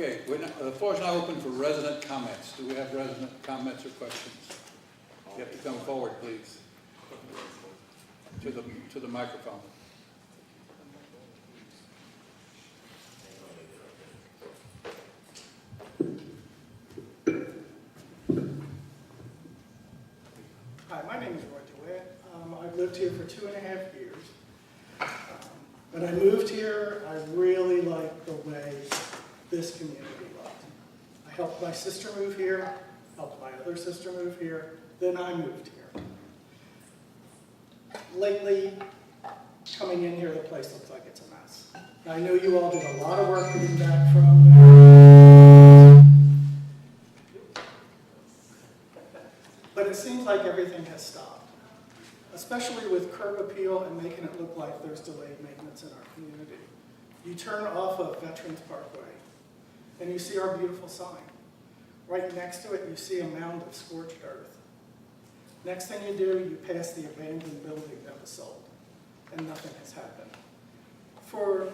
Okay, the floor is now open for resident comments. Do we have resident comments or questions? You have to come forward, please, to the microphone. Hi, my name is Roy DeWitt. I've lived here for 2.5 years. When I moved here, I really liked the way this community looked. I helped my sister move here, helped my other sister move here, then I moved here. Lately, coming in here, the place looks like it's a mess. I know you all did a lot of work getting back from but it seems like everything has stopped, especially with curb appeal and making it look like there's delayed maintenance in our community. You turn off of Veterans Parkway, and you see our beautiful sign. Right next to it, you see a mound of scorched earth. Next thing you do, you pass the abandoned building that was sold, and nothing has happened. For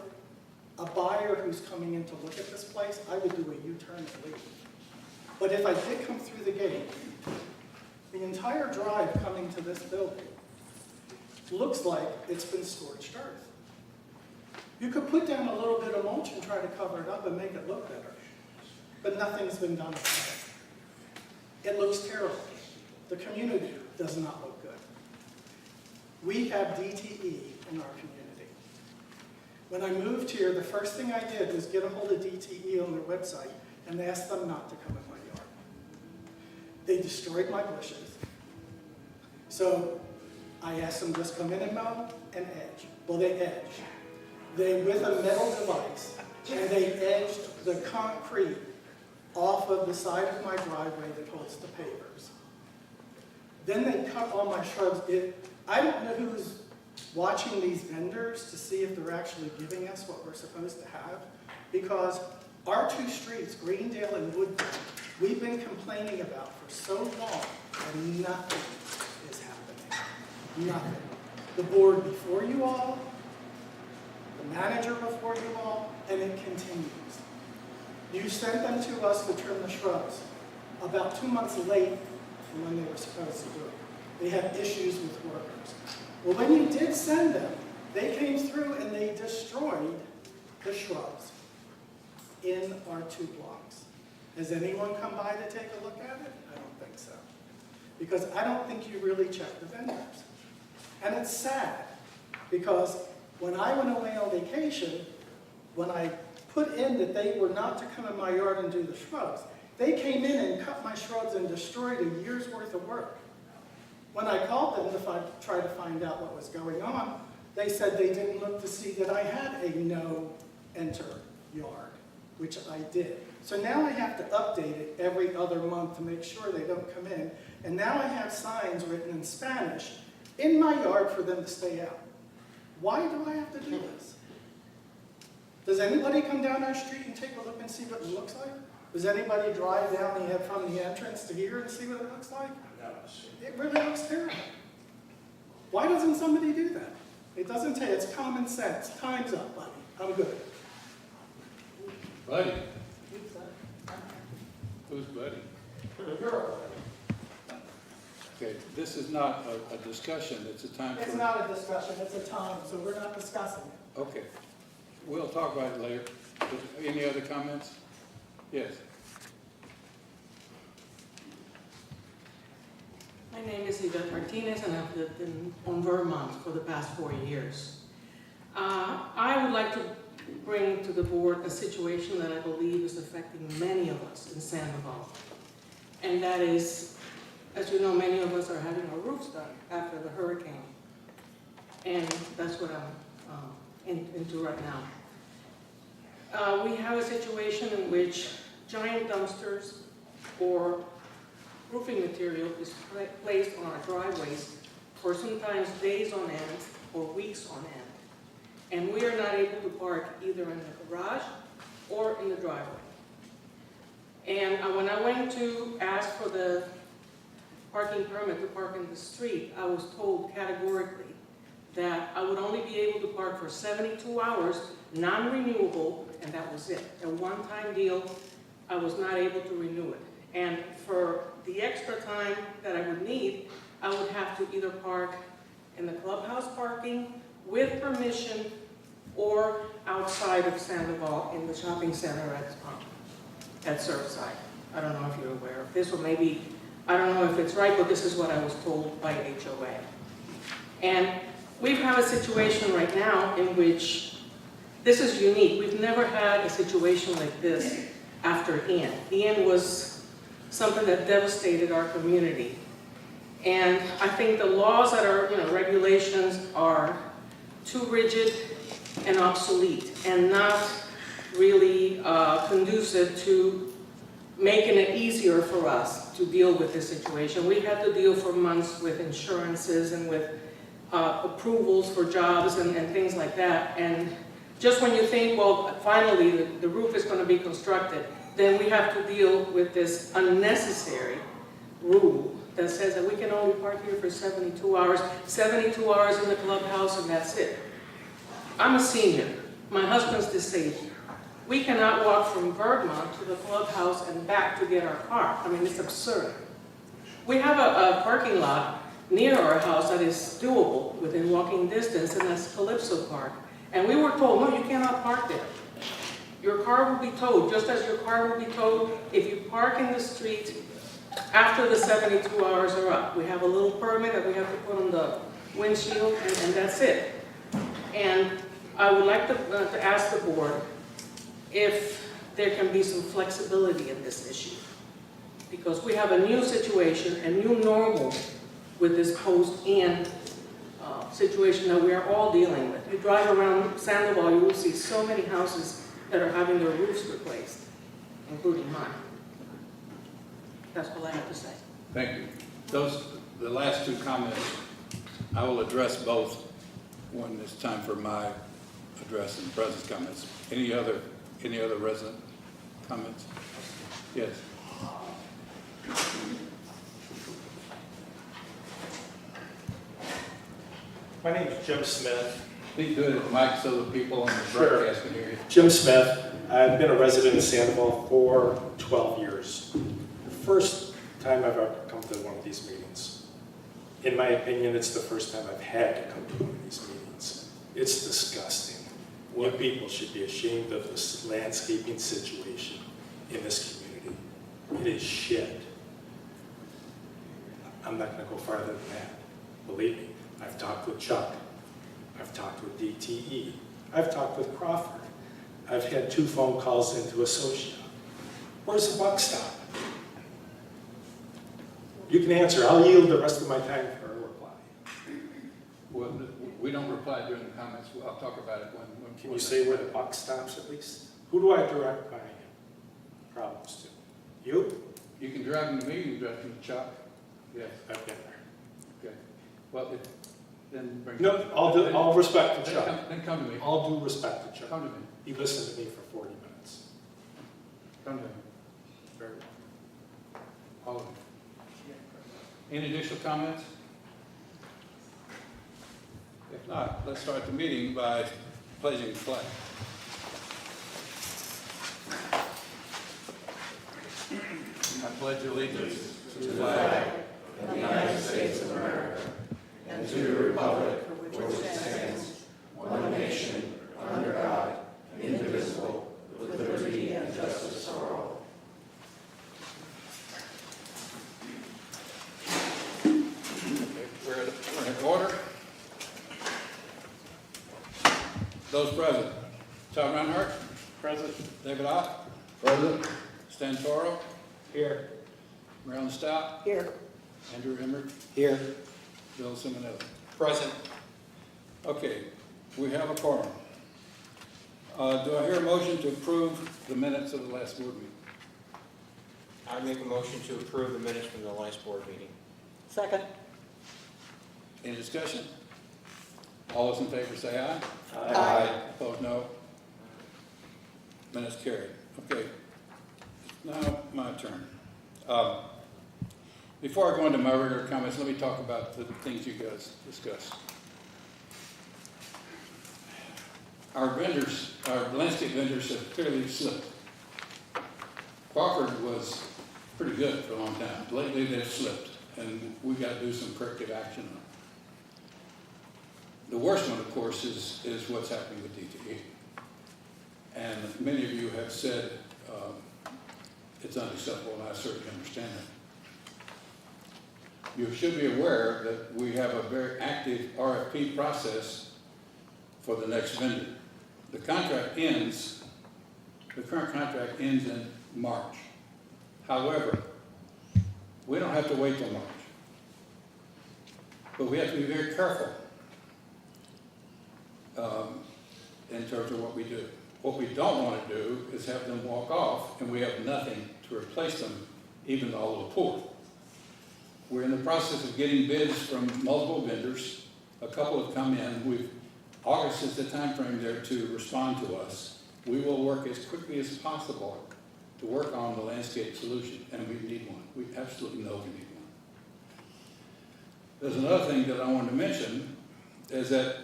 a buyer who's coming in to look at this place, I would do a U-turn and leave. But if I did come through the gate, the entire drive coming to this building looks like it's been scorched earth. You could put down a little bit of mulch and try to cover it up and make it look better, but nothing's been done about it. It looks terrible. The community does not look good. We have DTE in our community. When I moved here, the first thing I did was get a hold of DTE on their website and ask them not to come in my yard. They destroyed my bushes. So I asked them just come in and mow and edge. Well, they edged. They, with a metal device, and they edged the concrete off of the side of my driveway that holds the pavers. Then they cut all my shrubs. I don't know who's watching these vendors to see if they're actually giving us what we're supposed to have, because our two streets, Greendale and Woodbury, we've been complaining about for so long, and nothing is happening. Nothing. The board before you all, the manager before you all, and it continues. You sent them to us to trim the shrubs about 2 months late from when they were supposed to do it. They had issues with workers. Well, when you did send them, they came through and they destroyed the shrubs in our 2 blocks. Has anyone come by to take a look at it? I don't think so. Because I don't think you really check the vendors. And it's sad, because when I went away on vacation, when I put in that they were not to come in my yard and do the shrubs, they came in and cut my shrubs and destroyed a year's worth of work. When I called them to try to find out what was going on, they said they didn't look to see that I had a no-enter yard, which I did. So now I have to update it every other month to make sure they don't come in. And now I have signs written in Spanish in my yard for them to stay out. Why do I have to do this? Does anybody come down our street and take a look and see what it looks like? Does anybody drive down from the entrance to here and see what it looks like? It really looks terrible. Why doesn't somebody do that? It doesn't take, it's common sense. Time's up, buddy. I'm good. Buddy? Who's buddy? You're a buddy. Okay, this is not a discussion, it's a time for... It's not a discussion, it's a time, so we're not discussing it. Okay, we'll talk about it later. Any other comments? Yes. My name is Yvette Martinez, and I've lived on Vermont for the past 4 years. I would like to bring to the board a situation that I believe is affecting many of us in Sandoval. And that is, as you know, many of us are having our roofs done after the hurricane. And that's what I'm into right now. We have a situation in which giant dumpsters or roofing material is placed on our driveways for sometimes days on end or weeks on end. And we are not able to park either in the garage or in the driveway. And when I went to ask for the parking permit to park in the street, I was told categorically that I would only be able to park for 72 hours, non-renewable, and that was it. A one-time deal, I was not able to renew it. And for the extra time that I would need, I would have to either park in the clubhouse parking with permission or outside of Sandoval in the shopping center at Surfside. I don't know if you're aware of this, or maybe, I don't know if it's right, but this is what I was told by HOA. And we have a situation right now in which this is unique. We've never had a situation like this after Ian. Ian was something that devastated our community. And I think the laws that are, regulations are too rigid and obsolete and not really conducive to making it easier for us to deal with this situation. We had to deal for months with insurances and with approvals for jobs and things like that. And just when you think, well, finally the roof is going to be constructed, then we have to deal with this unnecessary rule that says that we can only park here for 72 hours in the clubhouse, and that's it. I'm a senior. My husband's disabled. We cannot walk from Vermont to the clubhouse and back to get our car. I mean, it's absurd. We have a parking lot near our house that is doable within walking distance, and that's Calypso Park. And we were told, no, you cannot park there. Your car will be towed, just as your car will be towed if you park in the street after the 72 hours are up. We have a little permit that we have to put on the windshield, and that's it. And I would like to ask the board if there can be some flexibility in this issue. Because we have a new situation, a new normal with this post-Ian situation that we are all dealing with. You drive around Sandoval, you will see so many houses that are having their roofs replaced, including mine. That's all I have to say. Thank you. The last two comments, I will address both when it's time for my address and president's comments. Any other resident comments? Yes. My name is Jim Smith. Please do it at the mic so the people on the Sure. broadcast can hear you. Jim Smith. I've been a resident of Sandoval for 12 years. The first time I've ever come to one of these meetings. In my opinion, it's the first time I've had to come to one of these meetings. It's disgusting. You people should be ashamed of this landscaping situation in this community. It is shit. I'm not going to go farther than that. Believe me, I've talked with Chuck. I've talked with DTE. I've talked with Crawford. I've had 2 phone calls into Associa. Where's the buck stop? You can answer. I'll yield the rest of my time for a reply. Well, we don't reply during the comments. I'll talk about it when. Can you say where the buck stops at least? Who do I direct my problems to? You? You can drive them to me, you can drive them to Chuck. Yes. I've been there. Okay. Well, then bring. No, I'll respect to Then Chuck. then come to me. All due respect to Chuck. Come to me. He listened to me for 40 minutes. Come to me. Very well. All of them. Any additional comments? If not, let's start the meeting by pledging the flag. I pledge allegiance to the flag of the United States of America and to the republic for which it stands, one nation, under God, indivisible, with liberty and justice for all. We're in order. Those present. Tom Reinhardt. Present. David Ott. Present. Stan Toro. Here. Marilyn Stout. Here. Andrew Emmert. Here. Bill Simonelli. Present. Okay, we have a quorum. Do I hear a motion to approve the minutes of the last board meeting? I make a motion to approve the minutes from the last board meeting. Second. Any discussion? All those in favor say aye. Aye. Opposed, no. Minutes carried. Okay, now my turn. Before I go into my regular comments, let me talk about the things you guys discussed. our vendors, our landscape vendors have clearly slipped. Crawford was pretty good for a long time. Lately, they've slipped, and we got to do some corrective action on it. The worst one, of course, is what's happening with DTE. And many of you have said it's unacceptable, and I certainly understand that. You should be aware that we have a very active RFP process for the next vendor. The contract ends, the current contract ends in March. However, we don't have to wait till March. But we have to be very careful in terms of what we do. What we don't want to do is have them walk off and we have nothing to replace them, even though we're poor. We're in the process of getting bids from multiple vendors. A couple have come in. August is the time frame there to respond to us. We will work as quickly as possible to work on the landscape solution, and we need one. We absolutely know we need one. There's another thing that I wanted to mention, is that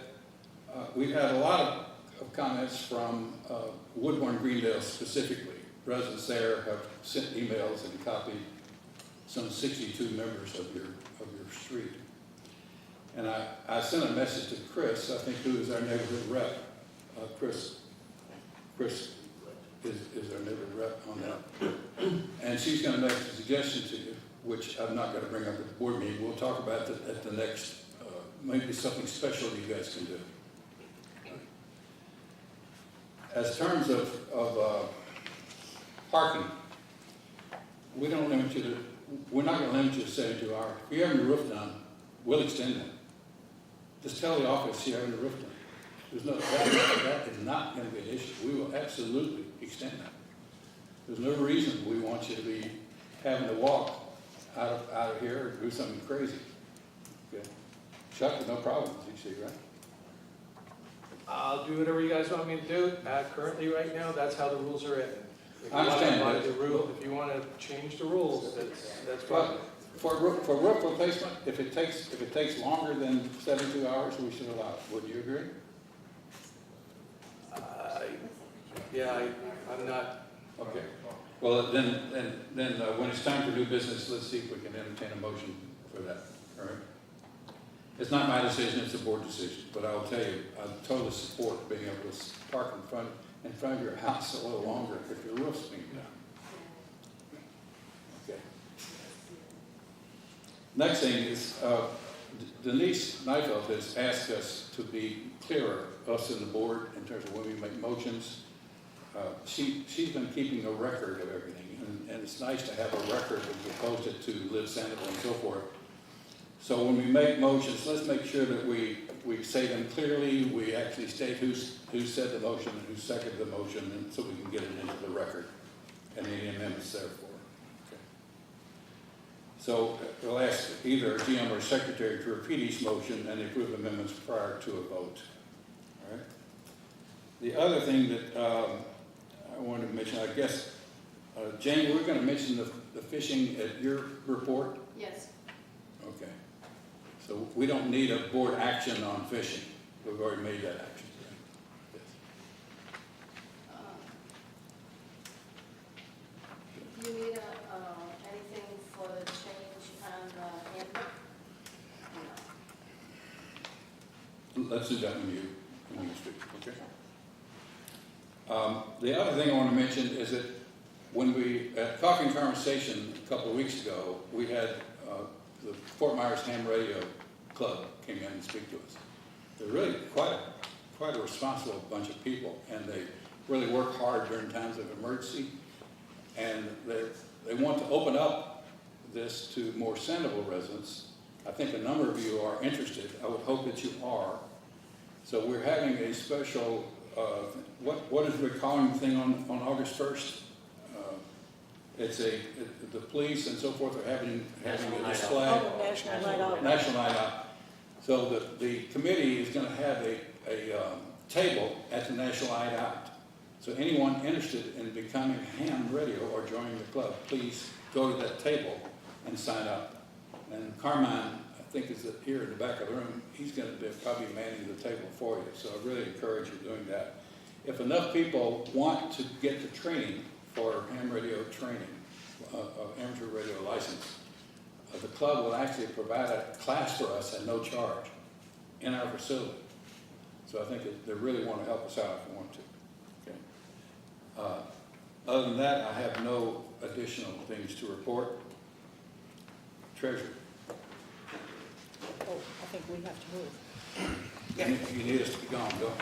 we've had a lot of comments from Woodbourne Greendale specifically. Residents there have sent emails and copied some 62 members of your street. And I sent a message to Chris, I think, who is our neighborhood rep. Chris is our neighborhood rep on that. And she's going to make a suggestion to you, which I'm not going to bring up at the board meeting. We'll talk about it at the next, maybe something special you guys can do. As terms of parking, we're not going to limit you to 72 hours. If you're having your roof done, we'll extend that. Just tell the office you're having the roof done. That is not going to be an issue. We will absolutely extend that. There's no reason we want you to be having to walk out of here or do something crazy. Okay. Chuck, no problem, you see, right? I'll do whatever you guys want me to do. Currently, right now, that's how the rules are written. If you I understand want that. to if you want to change the rules, that's fine. But for roof replacement, if it takes longer than 72 hours, we should allow it. Would you agree? I'm not. Okay. Well, then when it's time for new business, let's see if we can entertain a motion for that. All right. It's not my decision; it's a board decision. But I will tell you, I totally support being able to park in front of your house a little longer if your roof's being done. Okay. Next thing is Denise Neifeld has asked us to be clearer, us and the board, in terms of when we make motions. She's been keeping a record of everything, and it's nice to have a record that we post it to Live Sandoval and so forth. So when we make motions, let's make sure that we say them clearly, we actually state who said the motion and who seconded the motion, and so we can get it into the record and any amendments therefore. Okay. So we'll ask either our GM or secretary to repeat each motion and approve amendments prior to a vote. All right. The other thing that I wanted to mention, I guess, Jane, we're going to mention the fishing at your report? Yes. Okay. So we don't need a board action on fishing. We've already made that action. Yes. Do you need anything for the change on the handbook? No. Let's do that when you speak, okay? The other thing I want to mention is that when we, at Coffee and Conversation a couple of weeks ago, we had the Fort Myers Ham Radio Club came in and speak to us. They're really quite a responsible bunch of people, and they really work hard during times of emergency. And they want to open up this to more Sandoval residents. I think a number of you are interested. I would hope that you are. So we're having a special, what is the calling thing on August 1st? The police and so forth are having a display. Oh, National Night Out. National Night Out. So the committee is going to have a table at the National Night Out. So anyone interested in becoming ham radio or joining the club, please go to that table and sign up. And Carmine, I think is here in the back of the room, he's going to be probably manning the table for you. So I really encourage you doing that. If enough people want to get the training for ham radio training, amateur radio license, the club will actually provide a class for us at no charge in our facility. So I think that they really want to help us out if we want to. Okay. Other than that, I have no additional things to report. Treasurer. Oh, I think we have to move. You need us to be gone, go.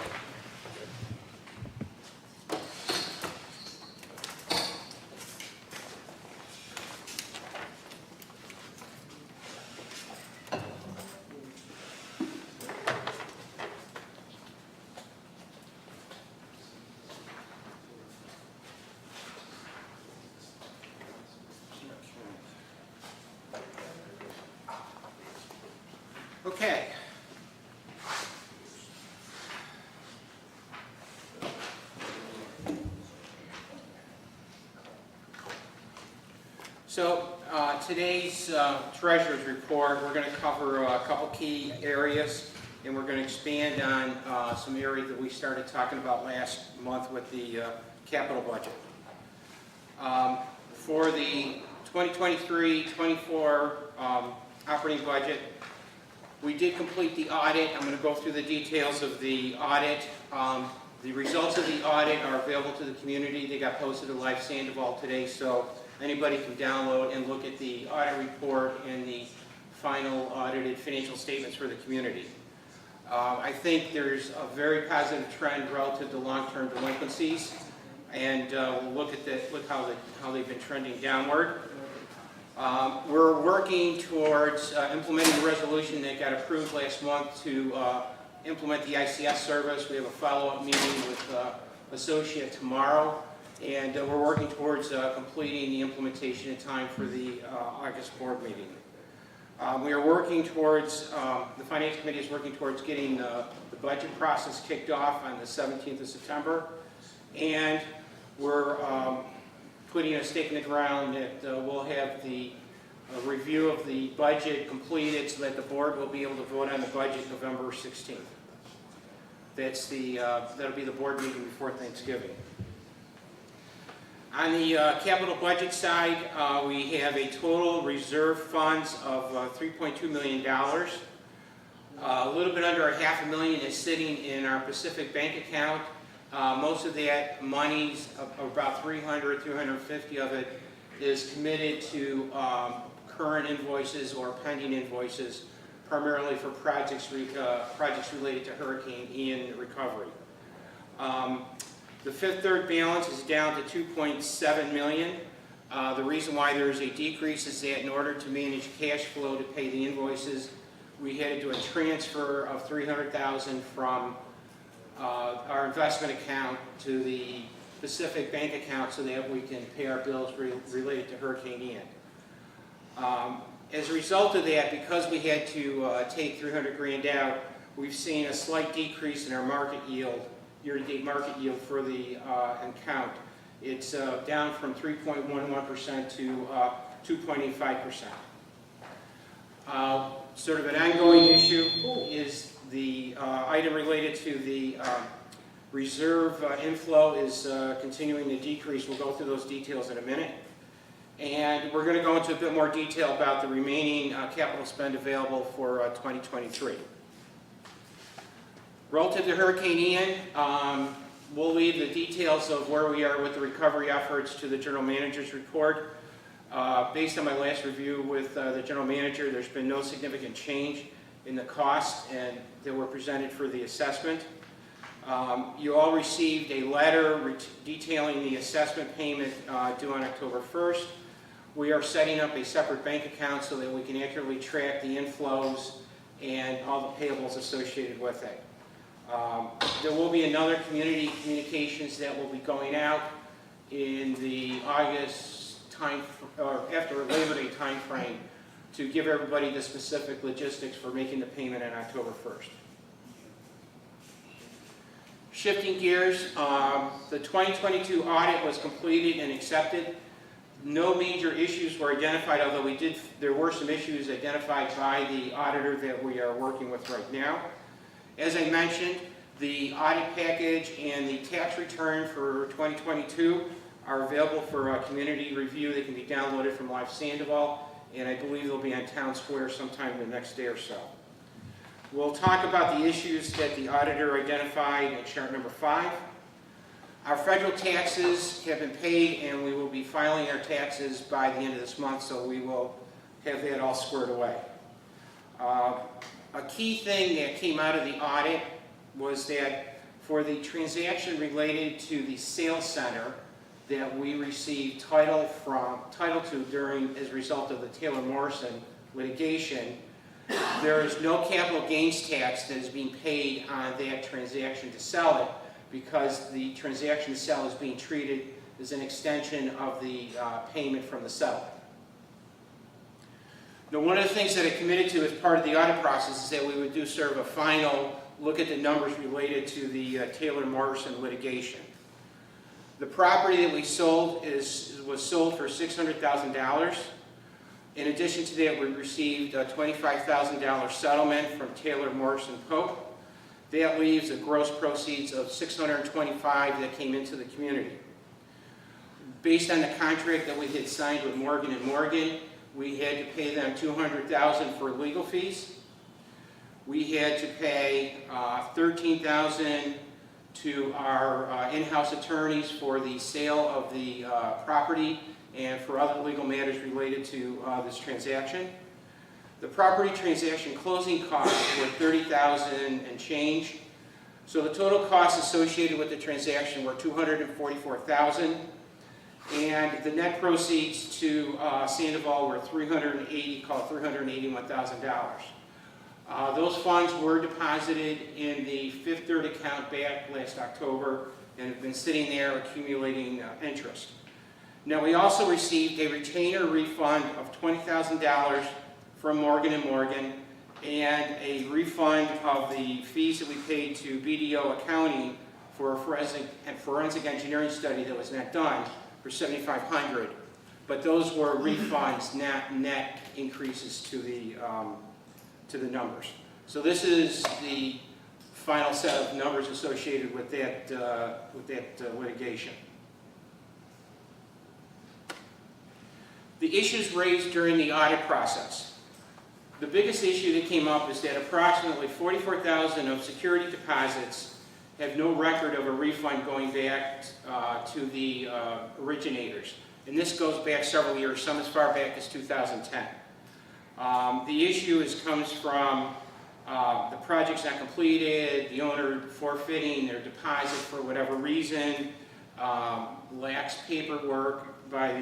Okay. So today's treasurer's report, we're going to cover a couple key areas, and we're going to expand on some areas that we started talking about last month with the capital budget. For the 2023-24 operating budget, we did complete the audit. I'm going to go through the details of the audit. The results of the audit are available to the community. They got posted to Live Sandoval today, so anybody can download and look at the audit report and the final audited financial statements for the community. I think there's a very positive trend relative to long-term delinquencies, and we'll look how they've been trending downward. We're working towards implementing the resolution that got approved last month to implement the ICS service. We have a follow-up meeting with Associate tomorrow, and we're working towards completing the implementation in time for the August board meeting. We are working towards, the Finance Committee is working towards getting the budget process kicked off on the 17th of September, and we're putting a stake in the ground that we'll have the review of the budget completed so that the board will be able to vote on the budget November 16th. That'll be the board meeting before Thanksgiving. On the capital budget side, we have a total reserve funds of $3.2 million. A little bit under $500,000 is sitting in our Pacific bank account. Most of that money's about $350 of it is committed to current invoices or pending invoices, primarily for projects related to Hurricane Ian recovery. The Fifth Third balance is down to $2.7 million. The reason why there is a decrease is that in order to manage cash flow to pay the invoices, we had to do a transfer of $300,000 from our investment account to the Pacific bank account so that we can pay our bills related to Hurricane Ian. As a result of that, because we had to take $300,000 out, we've seen a slight decrease in our market yield, year-to-date market yield for the account. It's down from 3.11% to 2.85%. Sort of an ongoing issue is the item related to the reserve inflow is continuing to decrease. We'll go through those details in a minute. And we're going to go into a bit more detail about the remaining capital spend available for 2023. Relative to Hurricane Ian, we'll leave the details of where we are with the recovery efforts to the General Manager's report. Based on my last review with the General Manager, there's been no significant change in the costs that were presented for the assessment. You all received a letter detailing the assessment payment due on October 1st. We are setting up a separate bank account so that we can accurately track the inflows and all the payables associated with it. There will be another community communications that will be going out in the August time, or after Labor Day time frame, to give everybody the specific logistics for making the payment on October 1st. Shifting gears, the 2022 audit was completed and accepted. No major issues were identified, although there were some issues identified by the auditor that we are working with right now. As I mentioned, the audit package and the tax return for 2022 are available for community review. They can be downloaded from Live Sandoval, and I believe they'll be on Town Square sometime the next day or so. We'll talk about the issues that the auditor identified in chart number 5. Our federal taxes have been paid, and we will be filing our taxes by the end of this month, so we will have that all squared away. A key thing that came out of the audit was that for the transaction related to the sales center that we received title to as a result of the Taylor Morrison litigation, there is no capital gains tax that is being paid on that transaction to sell it, because the transaction to sell is being treated as an extension of the payment from the settlement. Now, one of the things that I committed to as part of the audit process is that we would do sort of a final look at the numbers related to the Taylor Morrison litigation. The property that we sold was sold for $600,000. In addition to that, we received a $25,000 settlement from Taylor Morrison Pope. That leaves a gross proceeds of $625,000 that came into the community. Based on the contract that we had signed with Morgan & Morgan, we had to pay them $200,000 for legal fees. We had to pay $13,000 to our in-house attorneys for the sale of the property and for other legal matters related to this transaction. The property transaction closing costs were $30,000 and change. So the total costs associated with the transaction were $244,000. And the net proceeds to Sandoval were $381,000. Those funds were deposited in the Fifth Third account back last October and have been sitting there accumulating interest. Now, we also received a retainer refund of $20,000 from Morgan & Morgan and a refund of the fees that we paid to BDO Accounting for a forensic engineering study that was not done for $7,500. But those were refunds, not net increases to the numbers. So this is the final set of numbers associated with that litigation. The issues raised during the audit process. The biggest issue that came up is that approximately $44,000 of security deposits have no record of a refund going back to the originators. And this goes back several years, some as far back as 2010. The issue comes from the project's not completed, the owner forfeiting their deposit for whatever reason, lax paperwork by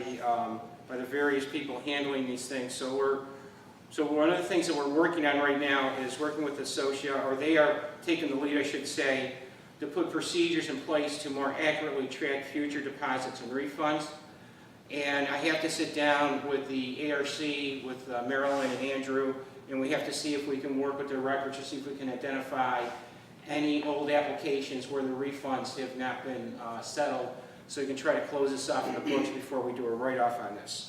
the various people handling these things. So one of the things that we're working on right now is working with Associa, or they are taking the lead, I should say, to put procedures in place to more accurately track future deposits and refunds. And I have to sit down with the ARC, with Marilyn and Andrew, and we have to see if we can work with their records to see if we can identify any old applications where the refunds have not been settled, so we can try to close this off in the books before we do a write-off on this.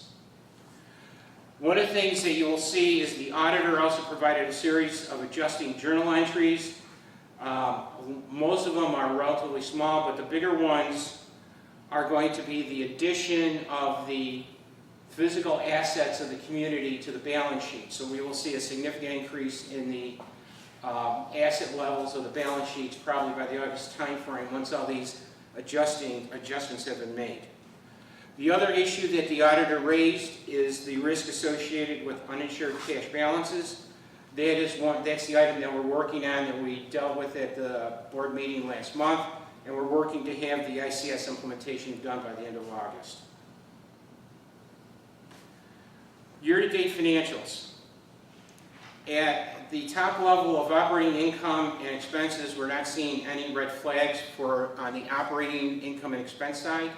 One of the things that you will see is the auditor also provided a series of adjusting journal entries. Most of them are relatively small, but the bigger ones are going to be the addition of the physical assets of the community to the balance sheet. So we will see a significant increase in the asset levels of the balance sheets probably by the August timeframe once all these adjustments have been made. The other issue that the auditor raised is the risk associated with uninsured cash balances. That's the item that we're working on that we dealt with at the board meeting last month, and we're working to have the ICS implementation done by the end of August. Year-to-date financials. At the top level of operating income and expenses, we're not seeing any red flags on the operating income and expense side.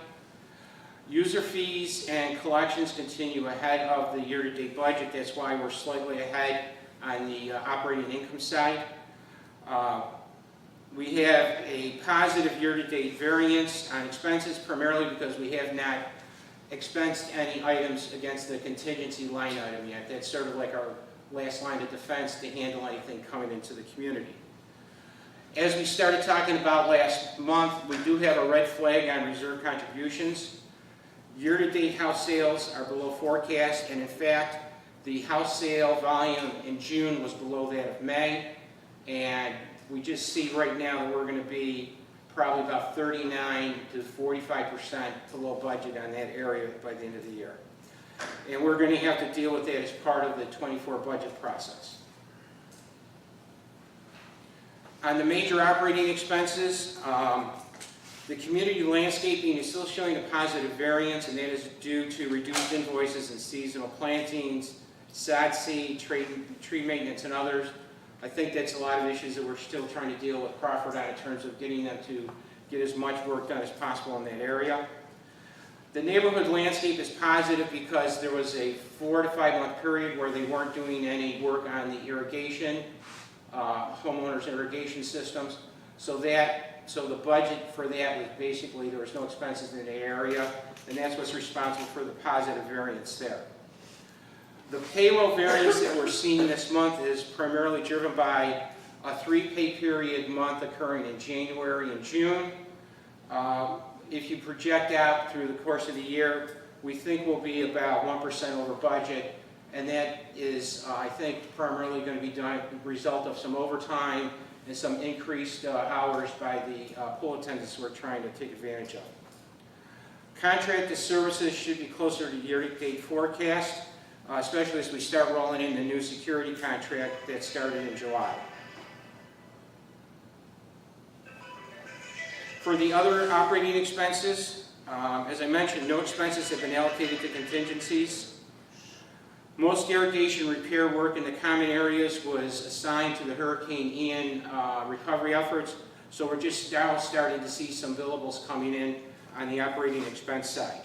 User fees and collections continue ahead of the year-to-date budget. That's why we're slightly ahead on the operating income side. We have a positive year-to-date variance on expenses, primarily because we have not expensed any items against the contingency line item yet. That's sort of like our last line of defense to handle anything coming into the community. As we started talking about last month, we do have a red flag on reserve contributions. Year-to-date house sales are below forecast, and in fact, the house sale volume in June was below that of May, and we just see right now that we're going to be probably about 39 to 45% below budget on that area by the end of the year. And we're going to have to deal with that as part of the 24 budget process. On the major operating expenses, the community landscaping is still showing a positive variance, and that is due to reduced invoices in seasonal plantings, sod seed, tree maintenance, and others. I think that's a lot of issues that we're still trying to deal with Crawford on in terms of getting them to get as much work done as possible in that area. The neighborhood landscape is positive because there was a 4 to 5 month period where they weren't doing any work on the irrigation, homeowners' irrigation systems. So the budget for that was basically, there was no expenses in the area, and that's what's responsible for the positive variance there. The payroll variance that we're seeing this month is primarily driven by a 3-pay period month occurring in January and June. If you project out through the course of the year, we think we'll be about 1% over budget, and that is, I think, primarily going to be done as a result of some overtime and some increased hours by the pool attendants we're trying to take advantage of. Contracted services should be closer to year-to-date forecast, especially as we start rolling in the new security contract that started in July. For the other operating expenses, as I mentioned, no expenses have been allocated to contingencies. Most irrigation repair work in the common areas was assigned to the Hurricane Ian recovery efforts, so we're just now starting to see some billables coming in on the operating expense side.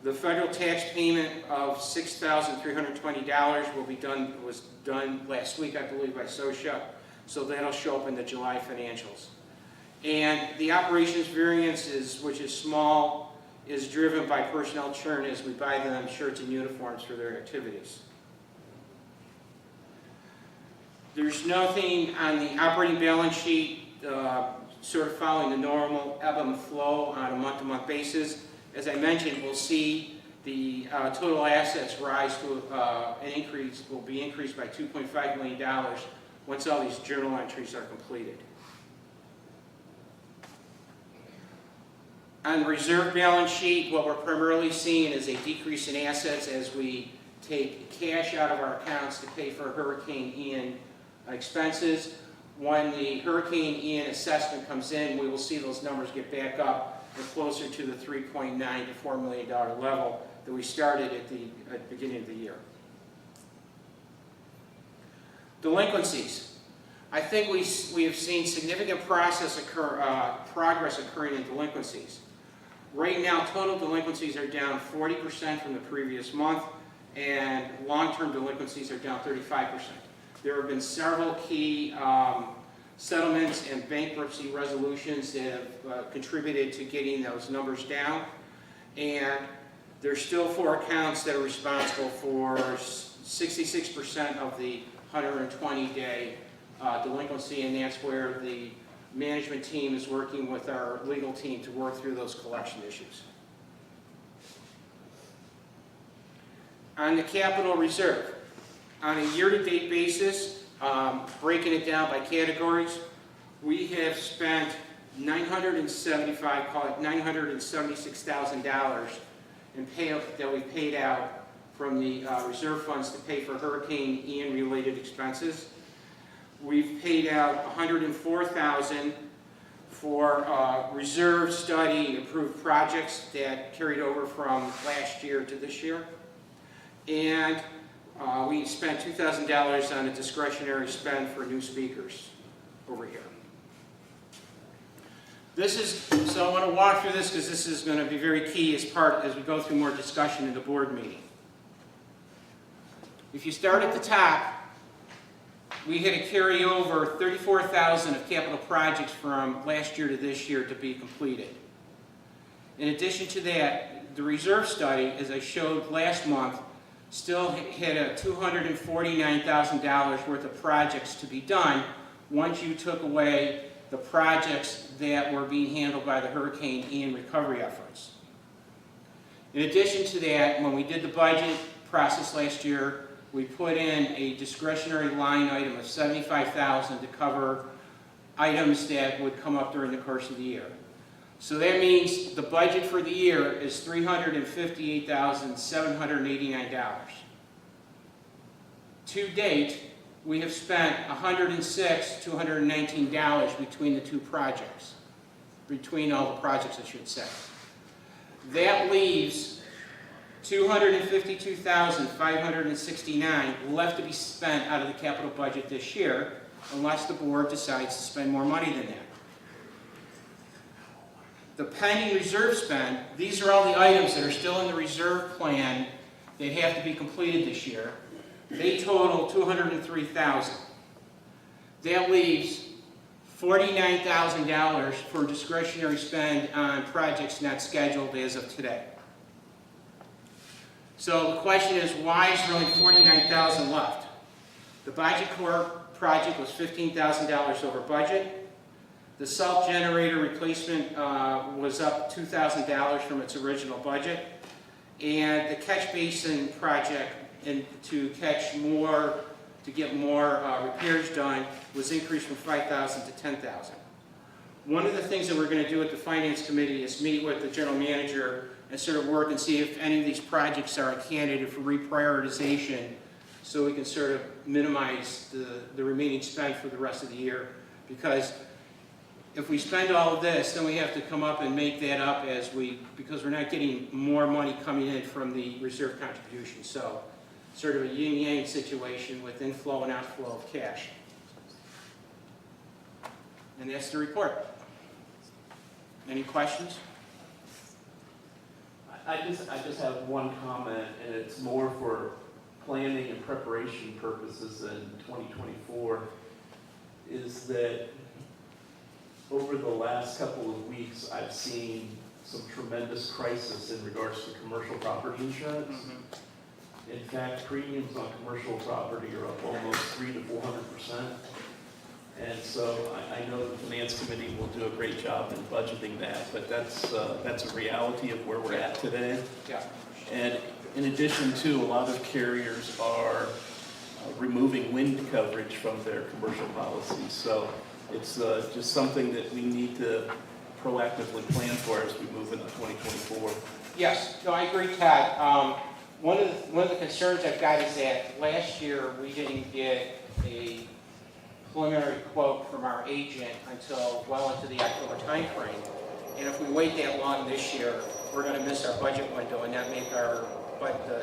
The federal tax payment of $6,320 was done last week, I believe, by SOSHA, so that'll show up in the July financials. And the operations variance, which is small, is driven by personnel churn as we buy them shirts and uniforms for their activities. There's nothing on the operating balance sheet sort of following the normal ebb and flow on a month-to-month basis. As I mentioned, we'll see the total assets rise to will be increased by $2.5 million once all these journal entries are completed. On the reserve balance sheet, what we're primarily seeing is a decrease in assets as we take cash out of our accounts to pay for Hurricane Ian expenses. When the Hurricane Ian assessment comes in, we will see those numbers get back up and closer to the $3.9 to $4 million level that we started at the beginning of the year. Delinquencies. I think we have seen significant progress occurring in delinquencies. Right now, total delinquencies are down 40% from the previous month, and long-term delinquencies are down 35%. There have been several key settlements and bankruptcy resolutions that have contributed to getting those numbers down, and there's still 4 accounts that are responsible for 66% of the 120-day delinquency, and that's where the management team is working with our legal team to work through those collection issues. On the capital reserve, on a year-to-date basis, breaking it down by categories, we have spent $976,000 in payout that we paid out from the reserve funds to pay for Hurricane Ian related expenses. We've paid out $104,000 for reserve study approved projects that carried over from last year to this year. And we spent $2,000 on a discretionary spend for new speakers over here. So I want to walk through this because this is going to be very key as we go through more discussion in the board meeting. If you start at the top, we had to carry over $34,000 of capital projects from last year to this year to be completed. In addition to that, the reserve study, as I showed last month, still had a $249,000 worth of projects to be done once you took away the projects that were being handled by the Hurricane Ian recovery efforts. In addition to that, when we did the budget process last year, we put in a discretionary line item of $75,000 to cover items that would come up during the course of the year. So that means the budget for the year is $358,789. To date, we have spent $106,219 between the two projects, between all the projects, I should say. That leaves $252,569 left to be spent out of the capital budget this year, unless the board decides to spend more money than that. The pending reserve spend, these are all the items that are still in the reserve plan that have to be completed this year. They total $203,000. That leaves $49,000 for discretionary spend on projects not scheduled as of today. So the question is, why is there only $49,000 left? The Budget Corp project was $15,000 over budget. The salt generator replacement was up $2,000 from its original budget. And the catch basin project, to get more repairs done, was increased from $5,000 to $10,000. One of the things that we're going to do at the Finance Committee is meet with the General Manager and sort of work and see if any of these projects are a candidate for reprioritization, so we can sort of minimize the remaining spend for the rest of the year. Because if we spend all of this, then we have to come up and make that up because we're not getting more money coming in from the reserve contribution. So sort of a yin-yang situation with inflow and outflow of cash. And that's the report. Any questions? I just have one comment, and it's more for planning and preparation purposes in 2024, is that over the last couple of weeks, I've seen some tremendous crisis in regards to commercial property insurance. In fact, premiums on commercial property are up almost 300% to 400%. And so I know the Finance Committee will do a great job in budgeting that, but that's a reality of where we're at today. Yeah. And in addition to, a lot of carriers are removing wind coverage from their commercial policies. So it's just something that we need to proactively plan for as we move into 2024. Yes, no, I agree, Todd. One of the concerns I've got is that last year we didn't get a preliminary quote from our agent until well into the October timeframe. And if we wait that long this year, we're going to miss our budget window and not make the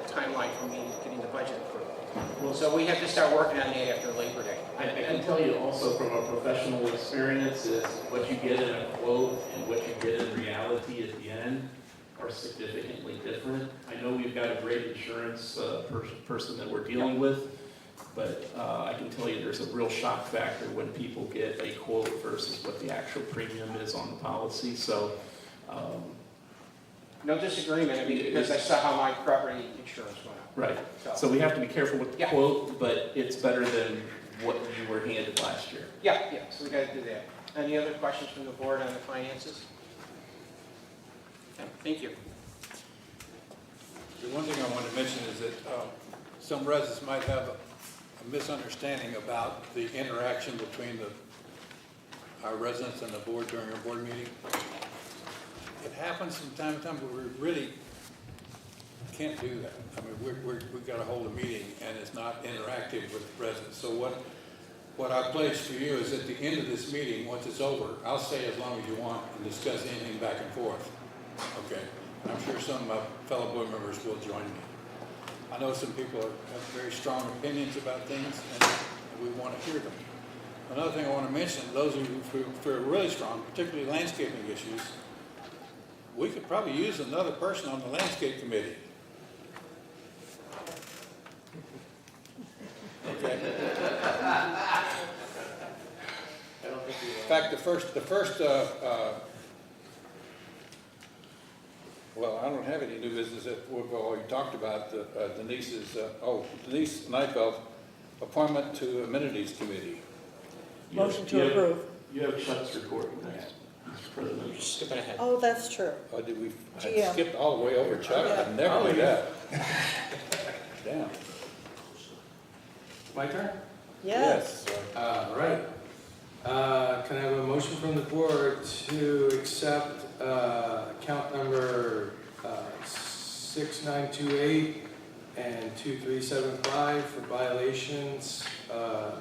timeline for getting the budget approved. So we have to start working on that after Labor Day. I can tell you also from a professional experience is what you get in a quote and what you get in reality at the end are significantly different. I know we've got a great insurance person that we're dealing with, but I can tell you there's a real shock factor when people get a quote versus what the actual premium is on the policy. So no disagreement, I mean, because I saw how my property insurance went up. right. So we have to be careful with the Yeah. quote, but it's better than what you were handed last year. Yeah, so we got to do that. Any other questions from the board on the finances? Okay, thank you. The one thing I want to mention is that some residents might have a misunderstanding about the interaction between our residents and the board during our board meeting. It happens from time to time, but we really can't do that. I mean, we've got to hold a meeting and it's not interactive with residents. So what I pledge to you is at the end of this meeting, once it's over, I'll stay as long as you want and discuss anything back and forth. Okay? And I'm sure some of my fellow board members will join me. I know some people have very strong opinions about things and we want to hear them. Another thing I want to mention, those of you who feel really strong, particularly landscaping issues, we could probably use another person on the landscape committee. Okay. In fact, the first Well, I don't have any new business that we've already talked about. Denise's, Denise Nyfeld, appointment to Amenities Committee. Motion to approve. You have Chuck's report next, Mr. President. You're skipping ahead. Oh, that's true. Oh, did we, I GM. skipped all the way over Chuck? Yeah. I never do that. Damn. My turn? Yes. All right. Can I have a motion from the board to accept account number 6928 and 2375 for violations to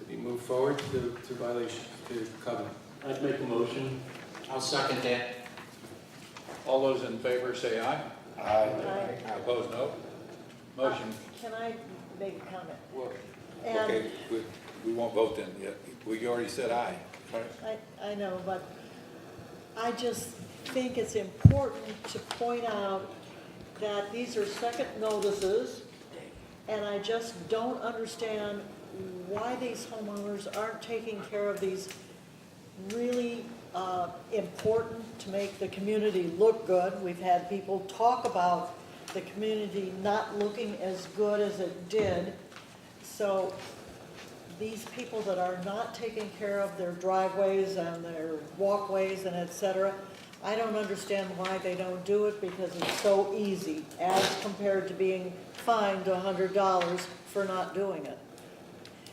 be moved forward to violation, to covenant? I'd make a motion. I'll second that. All those in favor say aye. Aye. Opposed, no. Motion, Can I make a comment? well, And okay, we won't vote then yet. We already said aye. Right? I know, but I just think it's important to point out that these are second notices, and I just don't understand why these homeowners aren't taking care of these really important to make the community look good. We've had people talk about the community not looking as good as it did. So these people that are not taking care of their driveways and their walkways and et cetera, I don't understand why they don't do it, because it's so easy as compared to being fined $100 for not doing it.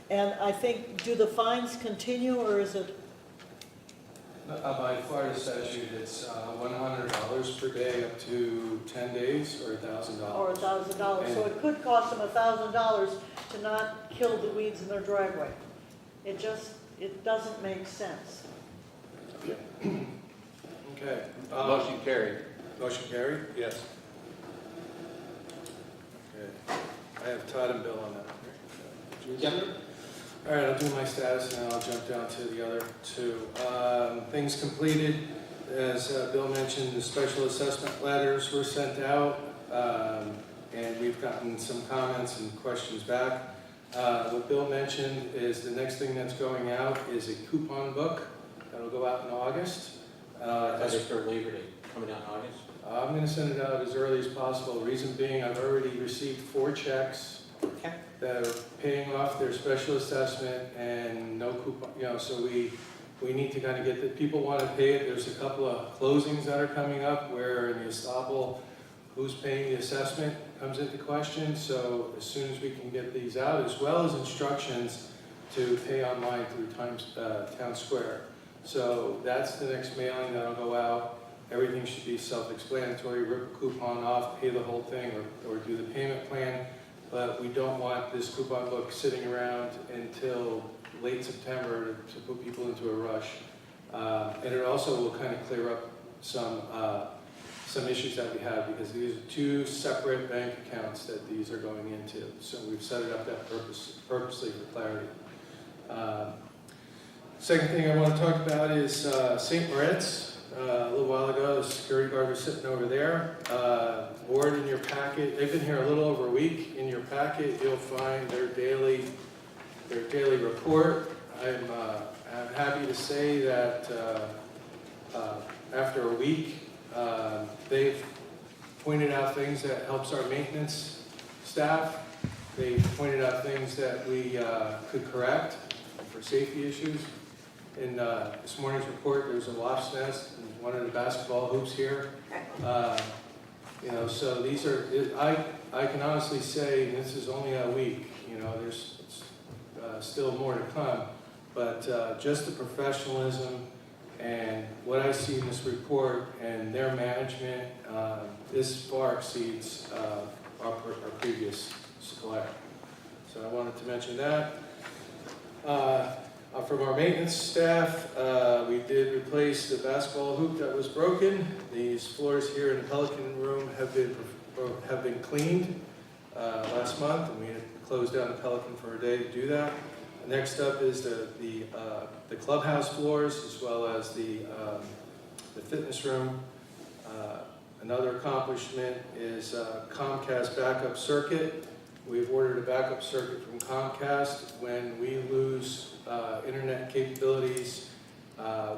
And I think, do the fines continue, or is it, By Florida statute, it's $100 per day up to 10 days or $1,000. or $1,000? So it could cost them $1,000 to not kill the weeds in their driveway. It doesn't make sense. Okay. Motion carried. Motion carried? Yes. Okay. I have Todd and Bill on that. Yep. All right, I'll do my status and then I'll jump down to the other two. Things completed, as Bill mentioned, the special assessment letters were sent out, and we've gotten some comments and questions back. What Bill mentioned is the next thing that's going out is a coupon book that'll go out in August. That is for Labor Day, coming out in August. I'm going to send it out as early as possible. Reason being, I've already received 4 checks Okay. that are paying off their special assessment and no coupon, so we need to kind of get the, people want to pay it. There's a couple of closings that are coming up where in the estoppel, who's paying the assessment comes into question. So as soon as we can get these out, as well as instructions to pay online through Town Square. So that's the next mailing that'll go out. Everything should be self-explanatory, rip a coupon off, pay the whole thing, or do the payment plan. But we don't want this coupon book sitting around until late September to put people into a rush. And it also will kind of clear up some issues that we have, because these are 2 separate bank accounts that these are going into. So we've set it up that purposely for clarity. Second thing I want to talk about is St. Moritz. A little while ago, the security guard was sitting over there. Board in your packet, they've been here a little over a week. In your packet, you'll find their daily report. I'm happy to say that after a week, they've pointed out things that helps our maintenance staff. They've pointed out things that we could correct for safety issues. In this morning's report, there's a wasp's nest in one of the basketball hoops here. So these are, I can honestly say this is only a week, there's still more to come. But just the professionalism and what I see in this report and their management, this far exceeds our previous supplier. So I wanted to mention that. From our maintenance staff, we did replace the basketball hoop that was broken. These floors here in the Pelican room have been cleaned last month, and we had closed down the Pelican for a day to do that. Next up is the clubhouse floors, as well as the fitness room. Another accomplishment is Comcast backup circuit. We've ordered a backup circuit from Comcast. When we lose internet capabilities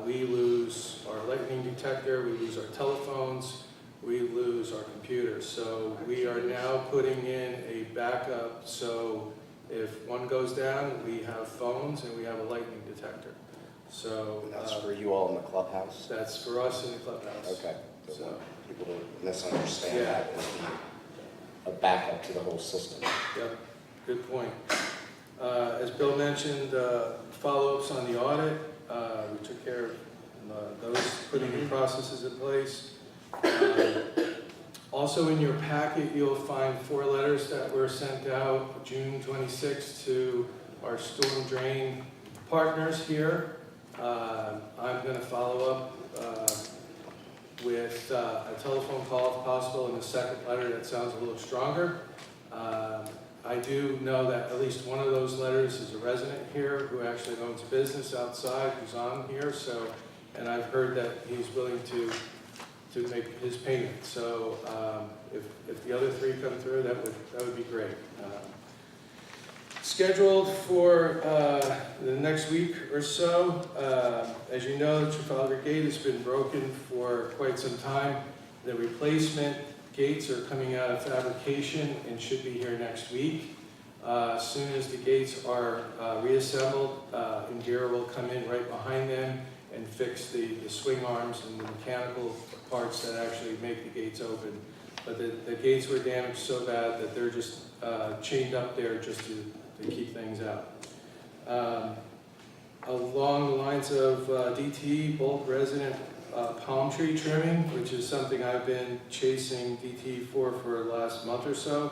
we lose our lightning detector, we lose our telephones, we lose our computers. So we are now putting in a backup, so if one goes down, we have phones and we have a lightning detector. So And that's for you all in the clubhouse? that's for us in the clubhouse. Okay. So- Don't want people to misunderstand Yeah. that as being a backup to the whole system. Yep, good point. As Bill mentioned, follow-ups on the audit, we took care of those, putting the processes in place. Also in your packet, you'll find 4 letters that were sent out June 26th to our storm drain partners here. I'm going to follow up with a telephone call if possible, and a second letter that sounds a little stronger. I do know that at least one of those letters is a resident here who actually owns a business outside who's on here, so, and I've heard that he's willing to make his payment. So if the other 3 come through, that would be great. Scheduled for the next week or so, as you know, Trafalgar Gate has been broken for quite some time. The replacement gates are coming out of fabrication and should be here next week. As soon as the gates are reassembled, Indira will come in right behind them and fix the swing arms and the mechanical parts that actually make the gates open. But the gates were damaged so bad that they're just chained up there just to keep things out. Along the lines of DT, bulk resident palm tree trimming, which is something I've been chasing DT for the last month or so.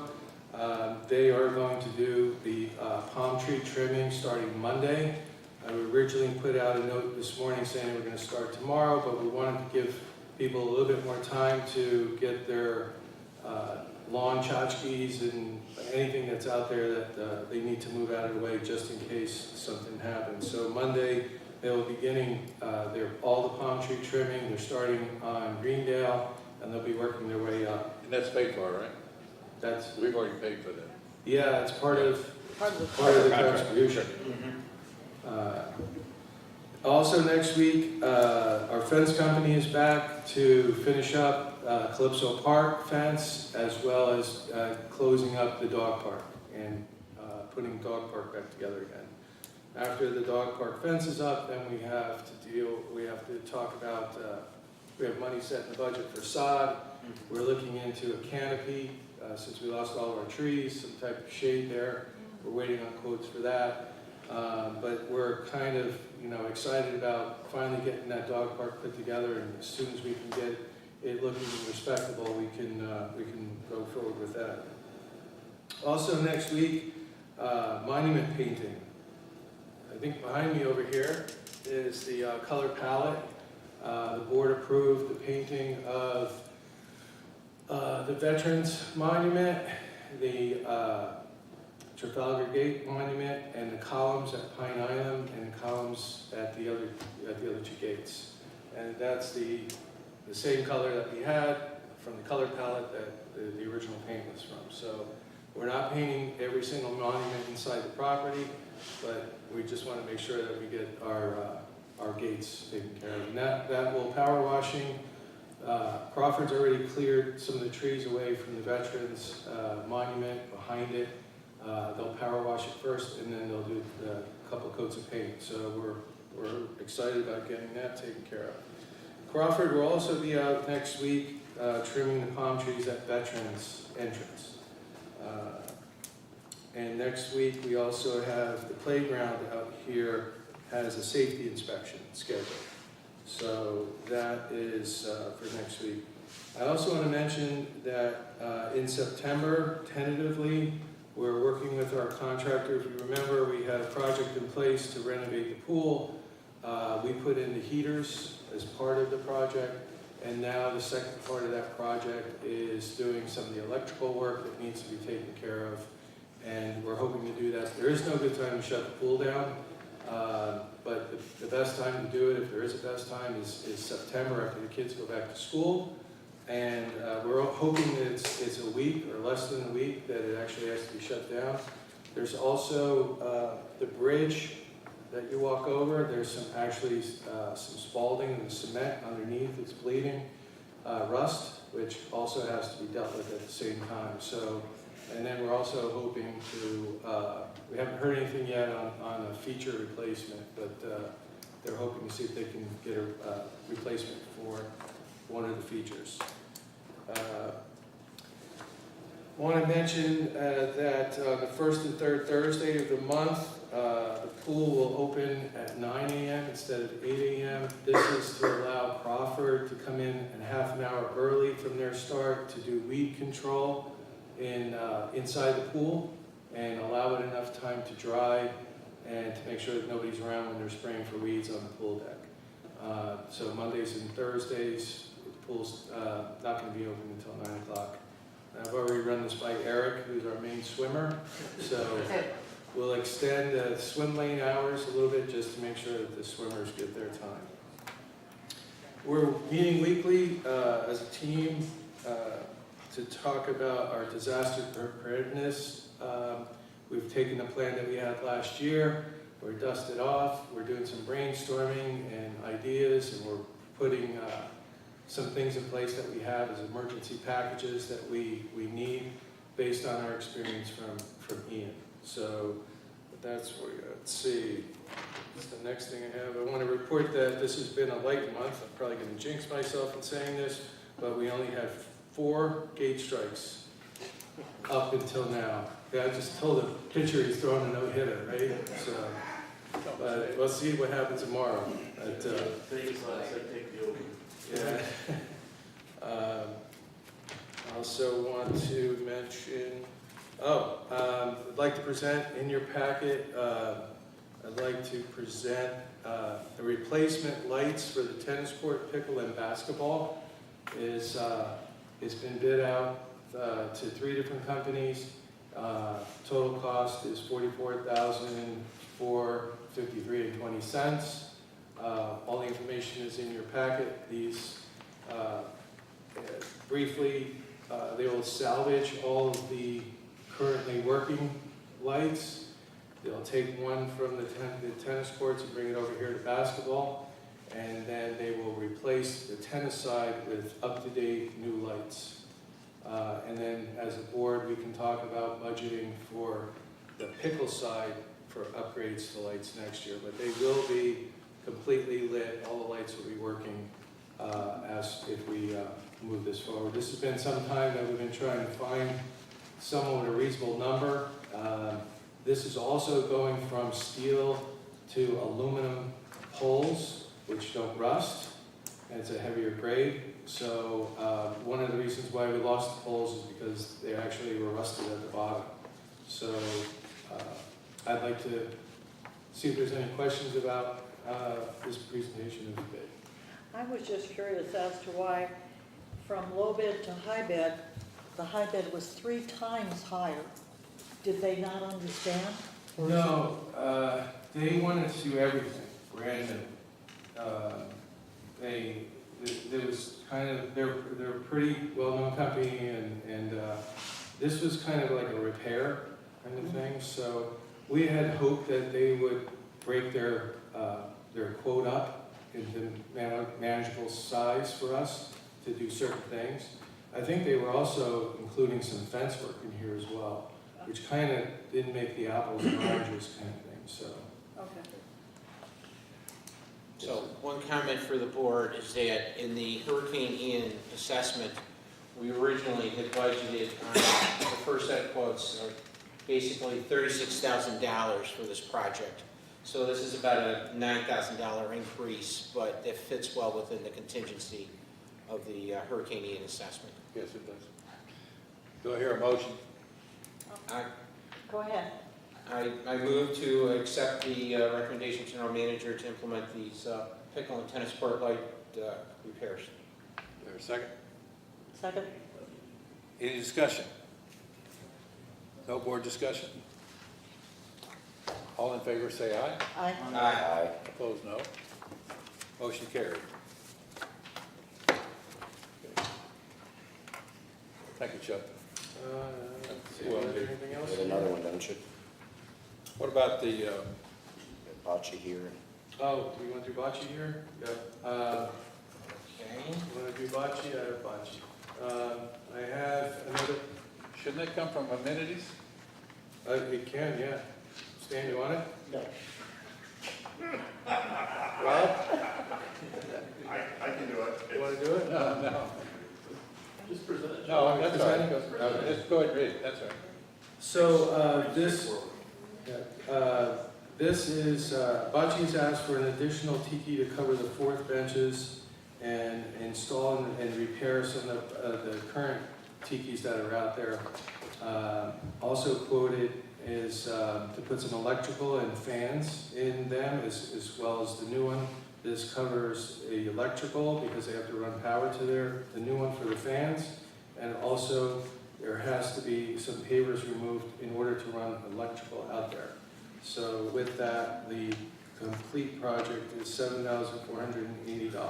They are going to do the palm tree trimming starting Monday. I originally put out a note this morning saying we're going to start tomorrow, but we wanted to give people a little bit more time to get their lawn tchotchkes and anything that's out there that they need to move out of the way just in case something happens. So Monday, they'll be beginning all the palm tree trimming. They're starting on Greendale, and they'll be working their way up. And that's paid for, right? That's, We've already paid for that. yeah, it's part of the contribution. Also next week, our fence company is back to finish up Calypso Park fence, as well as closing up the dog park and putting dog park back together again. After the dog park fence is up, then we have to talk about, we have money set in the budget for sod. We're looking into a canopy, since we lost all of our trees, some type of shade there. We're waiting on quotes for that. But we're kind of, excited about finally getting that dog park put together, and as soon as we can get it looking respectable, we can go forward with that. Also next week, monument painting. I think behind me over here is the color palette. The board approved the painting of the Veterans Monument, the Trafalgar Gate Monument, and the columns at Pine Island, and the columns at the other 2 gates. And that's the same color that we had from the color palette that the original paint was from. So we're not painting every single monument inside the property, but we just want to make sure that we get our gates taken care of. And that will power washing. Crawford's already cleared some of the trees away from the Veterans Monument behind it. They'll power wash it first, and then they'll do a couple coats of paint. So we're excited about getting that taken care of. Crawford will also be out next week trimming the palm trees at Veterans entrance. And next week we also have the playground out here has a safety inspection scheduled. So that is for next week. I also want to mention that in September, tentatively, we're working with our contractor. If you remember, we had a project in place to renovate the pool. We put in the heaters as part of the project, and now the second part of that project is doing some of the electrical work that needs to be taken care of, and we're hoping to do that. There is no good time to shut the pool down, but the best time to do it, if there is a best time, is September after the kids go back to school. And we're hoping that it's a week or less than a week that it actually has to be shut down. There's also the bridge that you walk over, there's some actually some spalding and cement underneath, it's bleeding, rust, which also has to be dealt with at the same time. So, and then we're also hoping to, we haven't heard anything yet on a feature replacement, but they're hoping to see if they can get a replacement for one of the features. I want to mention that the first and third Thursday of the month, the pool will open at 9 a.m. instead of 8 a.m. This is to allow Crawford to come in a half an hour early from their start to do weed control inside the pool and allow it enough time to dry and to make sure that nobody's around when they're spraying for weeds on the pool deck. So Mondays and Thursdays, the pool's not going to be open until 9 o'clock. I've already run this by Eric, who's our main swimmer, so we'll extend the swim lane hours a little bit just to make sure that the swimmers get their time. We're meeting weekly as a team to talk about our disaster preparedness. We've taken the plan that we had last year, we're dusted off, we're doing some brainstorming and ideas, and we're putting some things in place that we have as emergency packages that we need based on our experience from Ian. So that's what we got. Let's see. What's the next thing I have? I want to report that this has been a light month. I'm probably going to jinx myself in saying this, but we only had 4 gate strikes up until now. I just told the pitcher he's throwing a no-hitter, right? So, but we'll see what happens tomorrow. But, yeah. I also want to mention, I'd like to present in your packet, I'd like to present the replacement lights for the tennis court, pickle, and basketball. It's been bid out to 3 different companies. Total cost is $44,453.20. All the information is in your packet. These, briefly, they will salvage all of the currently working lights. They'll take one from the tennis courts and bring it over here to basketball, and then they will replace the tennis side with up-to-date new lights. And then as a board, we can talk about budgeting for the pickle side for upgrades to lights next year, but they will be completely lit. All the lights will be working as if we move this forward. This has been some time that we've been trying to find someone with a reasonable number. This is also going from steel to aluminum poles, which don't rust, and it's a heavier grade. So one of the reasons why we lost the poles is because they actually were rusted at the bottom. So I'd like to see if there's any questions about this presentation of the bid. I was just curious as to why from low bid to high bid, the high bid was 3 times higher. Did they not understand? Or No, they wanted to do everything brand new. There was kind of, they're a pretty well-known company, and this was kind of like a repair kind of thing. So we had hoped that they would break their quote up into manageable size for us to do certain things. I think they were also including some fence work in here as well, which kind of didn't make the apples and oranges kind of thing, so. Okay. So one comment for the board is that in the Hurricane Ian assessment, we originally had budgeted on the first set of quotes, basically $36,000 for this project. So this is about a $9,000 increase, but it fits well within the contingency of the Hurricane Ian assessment. Yes, it does. Do I hear a motion? Go ahead. I move to accept the recommendation of General Manager to implement these pickle and tennis court light repairs. Is there a second? Second. Any discussion? No board discussion? All in favor say aye. Aye. Aye. Opposed, no. Motion carried. Thank you, Chuck. Let's see, is there anything else? There's another one, don't you? What about the bocce here. Oh, do you want to do bocce here? Yeah. Okay. You want to do bocce? I have bocce. I have another, Shouldn't that come from amenities? it can, yeah. Stan, you want it? No. Rob, I can do it. you want to do it? No. Just present it. No, that's all right. Presenting? No, just go ahead and read it, that's all right. So, this is, Bocce's asked for an additional tiki to cover the 4th benches and install and repair some of the current tikis that are out there. Also quoted is to put some electrical and fans in them as well as the new one. This covers the electrical because they have to run power to the new one for the fans. And also there has to be some pavers removed in order to run electrical out there. So with that, the complete project is $7,480.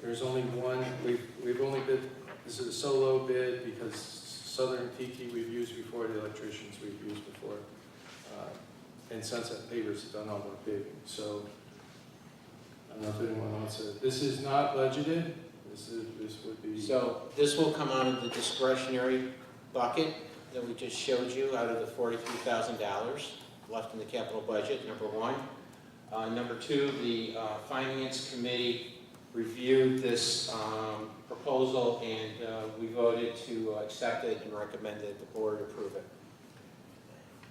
There's only one, we've only bid, this is a solo bid because Southern Tiki we've used before, the electricians we've used before. And Sunset Pavers have done all our paving. So I don't know if anyone wants to, this is not budgeted. This would be. So this will come out of the discretionary bucket that we just showed you out of the $43,000 left in the capital budget, number one. Number two, the Finance Committee reviewed this proposal and we voted to accept it and recommend that the board approve it.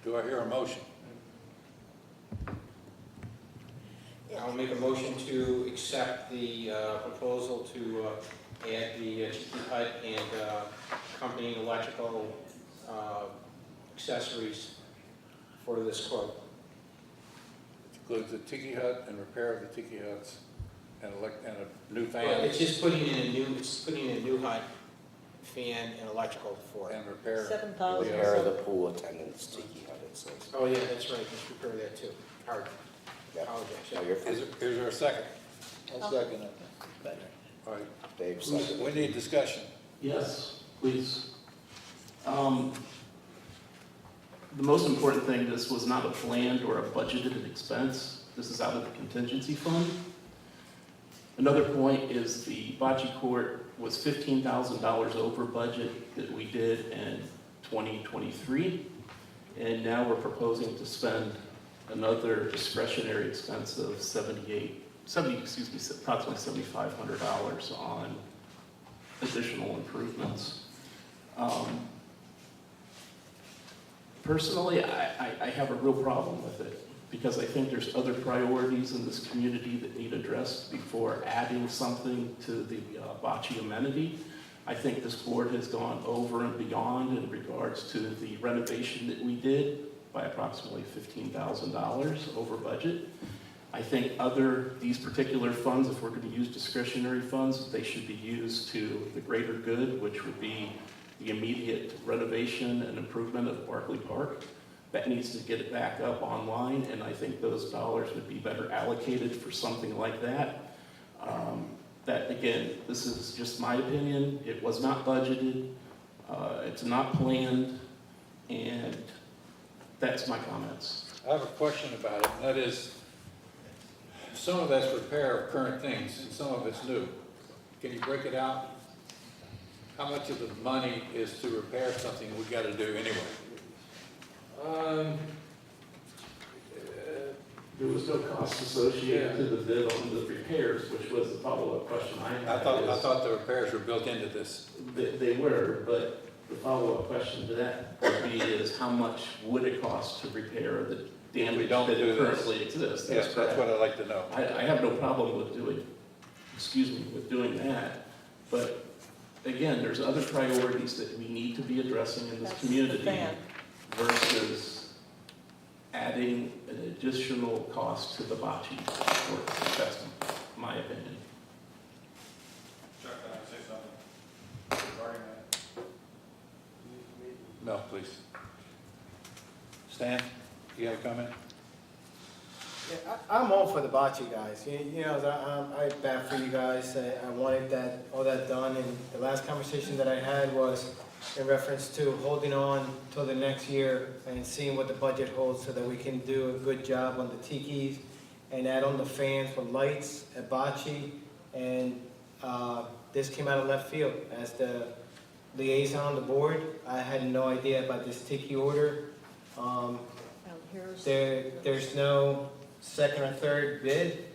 Do I hear a motion? I'll make a motion to accept the proposal to add the tiki hut and accompanying electrical accessories for this quote. Includes the tiki hut and repair of the tiki huts and a new Well, fan it's just putting in a new hut, fan, and electrical for it. and repair. Repair of the pool attendants tiki hut, it says. Oh, yeah, that's right, let's repair that too. Hard. Yep. Apologize. No, you're fine. Is there a second? I'll second it. All right, Dave, second. we need discussion. Yes, please. The most important thing, this was not a planned or a budgeted expense. This is out of the contingency fund. Another point is the bocce court was $15,000 over budget that we did in 2023. And now we're proposing to spend another discretionary expense of approximately $7,500 on additional improvements. Personally, I have a real problem with it because I think there's other priorities in this community that need addressed before adding something to the bocce amenity. I think this board has gone over and beyond in regards to the renovation that we did by approximately $15,000 over budget. I think these particular funds, if we're going to use discretionary funds, they should be used to the greater good, which would be the immediate renovation and improvement of Barclay Park. That needs to get it back up online, and I think those dollars would be better allocated for something like that. That, again, this is just my opinion. It was not budgeted. It's not planned, and that's my comments. I have a question about it, and that is, some of that's repair of current things, and some of it's new. Can you break it out? How much of the money is to repair something we got to do anyway? There was no cost associated to the bid on the repairs, which was the follow-up question I had. I thought the repairs were built into this. They were, but the follow-up question to that would be is how much would it cost to repair the damage that currently exists? Yes, that's what I'd like to know. I have no problem with doing that, but again, there's other priorities that we need to be addressing in this community versus adding an additional cost to the bocce work. That's my opinion. Chuck, can I say something regarding that? No, please. Stan, you have a comment? Yeah, I'm all for the bocce, guys. You know, I bat for you guys. I wanted all that done, and the last conversation that I had was in reference to holding on till the next year and seeing what the budget holds so that we can do a good job on the tikis and add on the fans with lights at Bocce, and this came out of left field. As the liaison on the board, I had no idea about this tiki order. There's no second or third bid,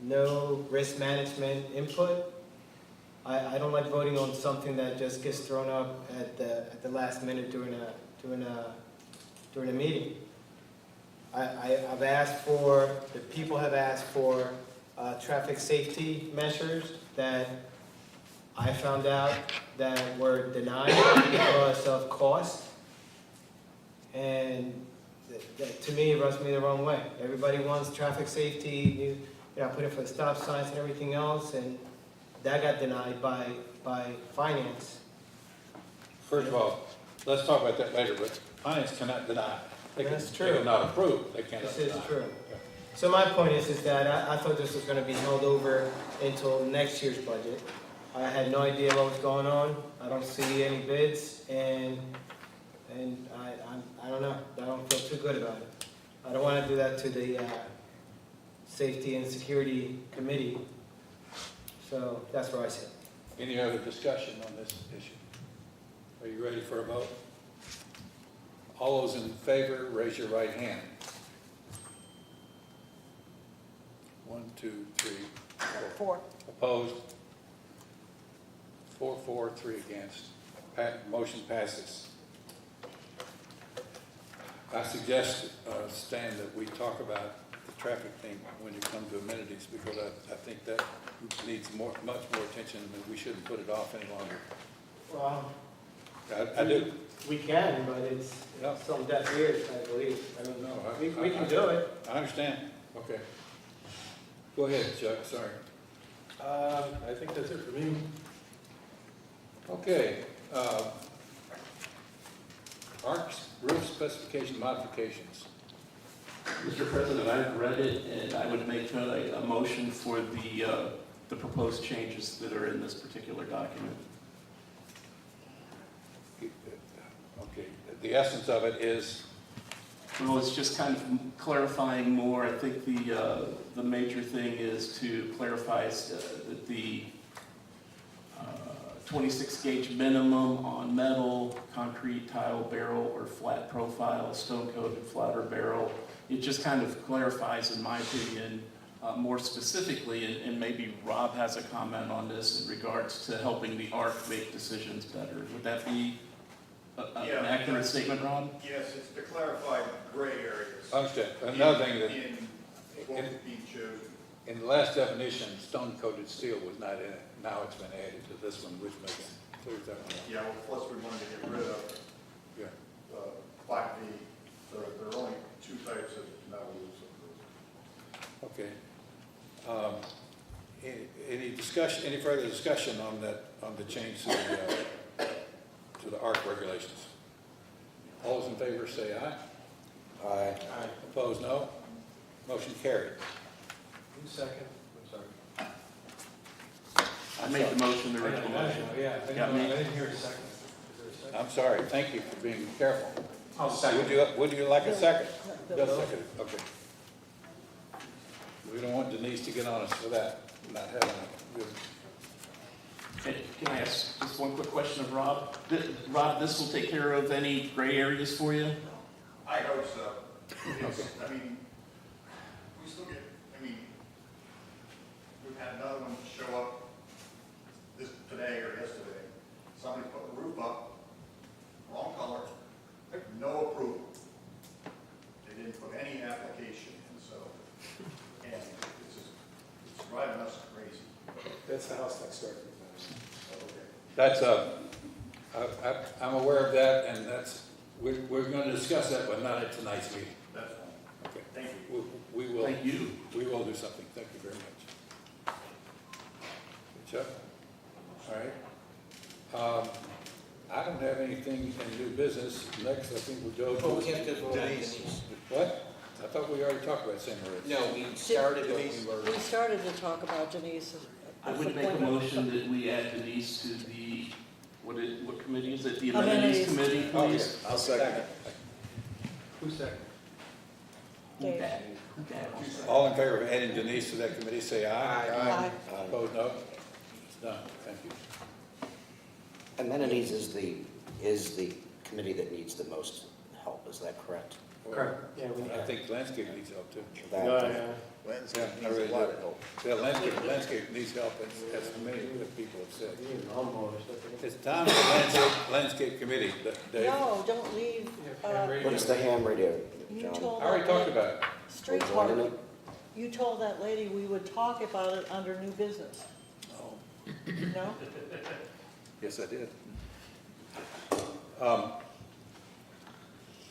no risk management input. I don't like voting on something that just gets thrown up at the last minute during a meeting. I've asked for, the people have asked for traffic safety measures that I found out that were denied because of cost. And that, to me, it rubs me the wrong way. Everybody wants traffic safety, you know, put in for the stop signs and everything else, and that got denied by finance. First of all, let's talk about that later, but finance cannot deny. That's true. They cannot approve, they cannot This deny. is true. So my point is that I thought this was gonna be held over until next year's budget. I had no idea what was going on. I don't see any bids, and I don't know. I don't feel too good about it. I don't wanna do that to the Safety and Security Committee. So that's where I sit. Any other discussion on this issue? Are you ready for a vote? All those in favor, raise your right hand. 1, 2, 3, 4. Opposed? 4, 4, 3 against. Motion passes. I suggest, Stan, that we talk about the traffic thing when you come to amenities, because I think that needs much more attention, and we shouldn't put it off any longer. Well, I do. we can, but it's some deaf ears, I believe. I don't know. We can do it. I understand. Okay. Go ahead, Chuck, sorry. I think that's it for me. Okay. ARC's roof specification modifications. Mr. President, I've read it, and I would make a motion for the proposed changes that are in this particular document. Okay, the essence of it is, Well, it's just kind of clarifying more. I think the major thing is to clarify that the 26 gauge minimum on metal, concrete, tile, barrel, or flat profile, stone coated, flatter barrel. It just kind of clarifies, in my opinion, more specifically, and maybe Rob has a comment on this in regards to helping the ARC make decisions better. Would that be an accurate statement, Rob? Yes, it's to clarify gray areas. I understand. Another thing that, In what would be chosen. in the last definition, stone-coated steel was not in it. Now it's been added to this one, which makes clears that one up. Yeah, well, plus we wanted to get rid of Yeah. Black V, so there are only two types of metal roofs. Okay. Any discussion, any further discussion on that, on the change to the ARC regulations? All those in favor say aye. Aye. Opposed, no. Motion carried. Who's second? I'm sorry. I made the motion, the original motion. Yeah, I Got me. didn't hear a second. Is there a second? I'm sorry. Thank you for being careful. I'll second. Would you like a second? Bill seconded. Okay. We don't want Denise to get on us for that, not having a good. Can I ask just one quick question of Rob? Rob, this will take care of any gray areas for you? I hope so. It's, I mean, we still get, I mean, we've had another one show up today or yesterday. Somebody put the roof up, wrong color, no approval. They didn't put any application in, so, and it's driving us crazy. That's the house next door. That's, I'm aware of that, and that's, we're going to discuss that, but not at tonight's meeting. That's fine. Okay. Thank you. We will. Thank you. We will do something. Thank you very much. Chuck? All right. I don't have anything in new business. Next, I think we'll go to. We have to vote on Denise. What? I thought we already talked about St. Mary's. No, we started, but we were. We started to talk about Denise's I would make a appointment. motion that we add Denise to the, what committee is it? The Amenities Amenities. Committee, please? I'll second it. Who's second? Dave. Okay. All in favor of adding Denise to that committee, say aye. Aye. Opposed, no? It's done, thank you. Amenities is the committee that needs the most help, is that correct? Correct. Yeah, we I think landscape needs help too. That- Landscape Yeah, I needs really a lot do. of help. Yeah, landscape needs help, as many people have said. Lawnmowers. It's time for landscape committee, Dave. No, don't leave, What is the ham radio, you John? told I already that talked la- about it. street We're joining parking. You told that lady we would talk about it under new business, Oh, no? yes, I did.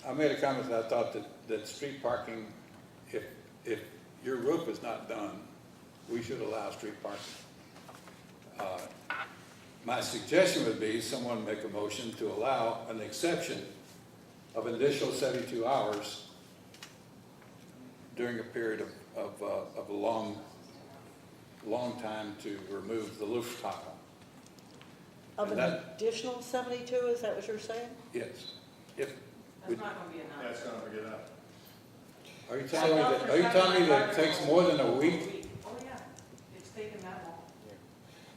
I made a comment that I thought that street parking, if your roof is not done, we should allow street parking. My suggestion would be someone make a motion to allow an exception of an additional 72 hours during a period of a long time to remove the roof tile. Of And an that- additional 72, is that what you're saying? Yes. If, That's not gonna be enough. That's gonna get up. are you telling me that it takes more than a week? Oh, yeah, it's taken that long.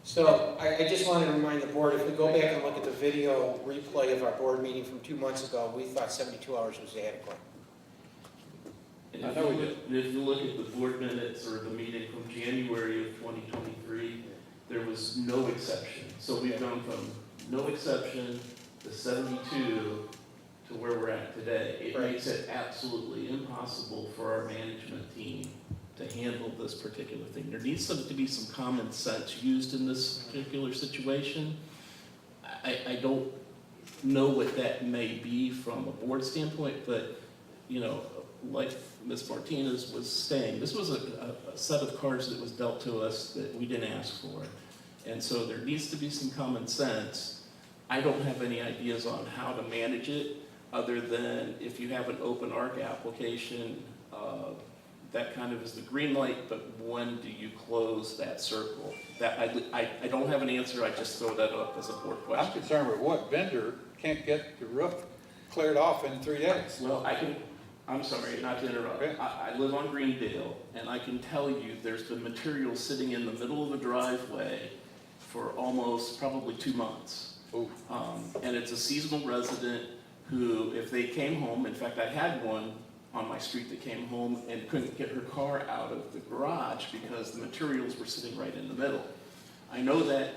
So I just wanted to remind the board, if we go back and look at the video replay of our board meeting from 2 months ago, we thought 72 hours was adequate. And I if know you we look- and if you look at the board minutes or the meeting from January of 2023, there was no exception. So we've gone from no exception to 72 to where we're at today. It Right. makes it absolutely impossible for our management team to handle this particular thing. There needs to be some common sense used in this particular situation. I don't know what that may be from a board standpoint, but, you know, like Ms. Martinez was saying, this was a set of cards that was dealt to us that we didn't ask for. And so there needs to be some common sense. I don't have any ideas on how to manage it, other than if you have an open ARC application, that kind of is the green light, but when do you close that circle? That, I don't have an answer, I just throw that up as a board I'm question. concerned with what vendor can't get the roof cleared off in 3 days. Well, I'm sorry, not to interrupt. Okay. I live on Greendale, and I can tell you, there's been material sitting in the middle of the driveway for almost probably 2 months. Ooh. And it's a seasonal resident who, if they came home, in fact, I had one on my street that came home and couldn't get her car out of the garage because the materials were sitting right in the middle. I know that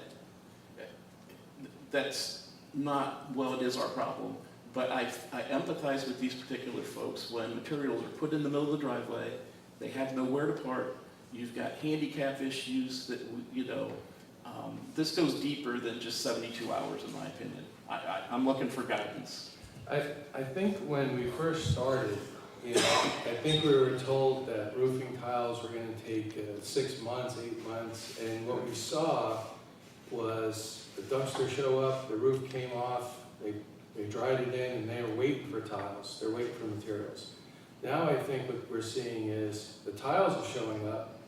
that's not, well, it is our problem, but I empathize with these particular folks when materials are put in the middle of the driveway, they have nowhere to park, you've got handicap issues that, this goes deeper than just 72 hours, in my opinion. I'm looking for guidance. I think when we first started, you know, I think we were told that roofing tiles were gonna take 6 months, 8 months, and what we saw was the dumpster show up, the roof came off, they dried it in, and they were waiting for tiles, they're waiting for materials. Now I think what we're seeing is the tiles are showing up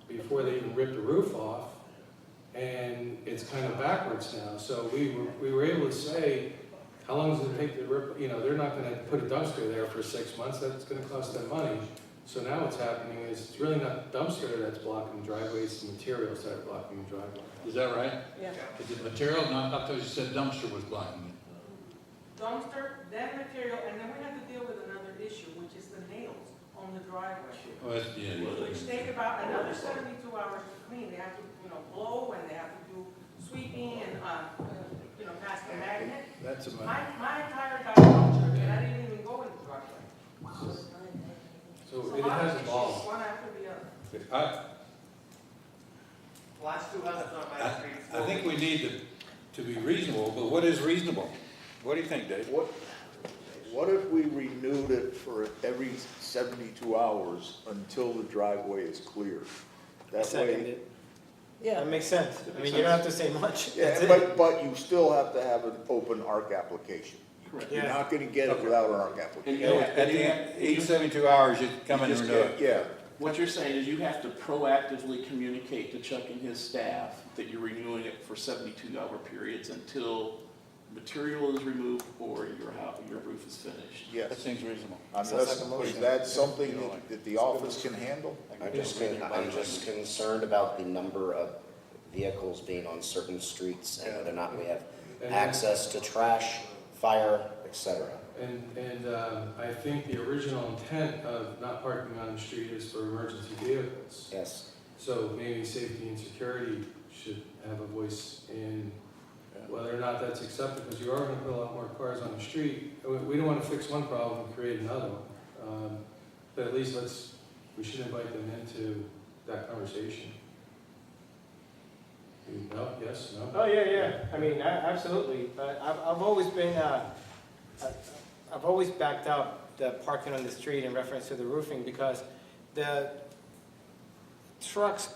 before they even rip the roof off, and it's kind of backwards now. So we were able to say, how long does it take to rip, you know, they're not gonna put a dumpster there for 6 months, that's gonna cost them money. So now what's happening is, it's really not the dumpster that's blocking the driveway, it's the materials that are blocking the driveway. Is that right? Yeah. Is it material? No, I thought you said dumpster was blocking it. Dumpster, then material, and then we have to deal with another issue, which is the nails on the driveway. Oh, that's, yeah. Which take about another 72 hours to clean. They have to, blow, and they have to do sweeping and, pass the magnet. That's a, My entire dumpster, and I didn't even go in the driveway. So it has evolved. One after the other. Last 2 houses on my street. I think we need to be reasonable, but what is reasonable? What do you think, Dave? What if we renewed it for every 72 hours until the driveway is cleared? That Second way, it. Yeah, That makes sense. I mean, you don't have to say much. That's yeah, it. but you still have to have an open ARC application. You're Yeah. not gonna get it without an ARC And application. you At the end, each 72 hours, you come in and Just renew it. Yeah, What you're saying is you have to proactively communicate to Chuck and his staff that you're renewing it for 72-hour periods until material is removed or your roof is finished. Yes. That seems reasonable. Is that something that the office can handle? I'm just concerned about the number of vehicles being on certain streets and whether or not we have access to trash, fire, etc. And I think the original intent of not parking on the street is for emergency vehicles. Yes. So maybe safety and security should have a voice in whether or not that's accepted, because you are gonna put a lot more cars on the street. We don't wanna fix one problem and create another one. But at least we should invite them into that conversation. No, yes, no? Oh, yeah. I mean, absolutely. But I've always been, I've always backed up the parking on the street in reference to the roofing, because the trucks,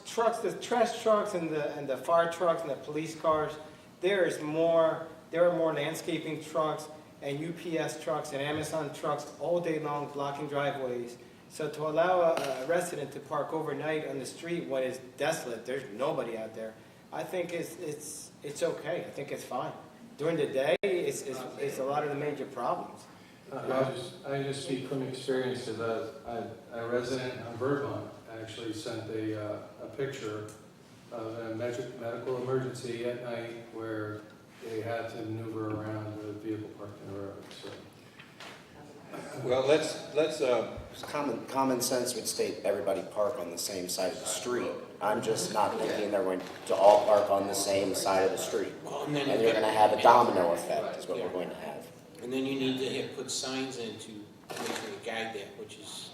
the trash trucks and the fire trucks and the police cars, there are more landscaping trucks and UPS trucks and Amazon trucks all day long blocking driveways. So to allow a resident to park overnight on the street when it's desolate, there's nobody out there, I think it's okay. I think it's fine. During the day, it's a lot of the major problems. I just speak from experience, because a resident on Vermont actually sent a picture of a medical emergency at night where they had to maneuver around with a vehicle parked in the road, so. Well, let's, Common sense would state everybody park on the same side of the street. I'm just not thinking they're going to all park on the same side of the street. And you're going to have a domino effect is what we're going to have. And then you need to put signs in to make sure to guide that, which is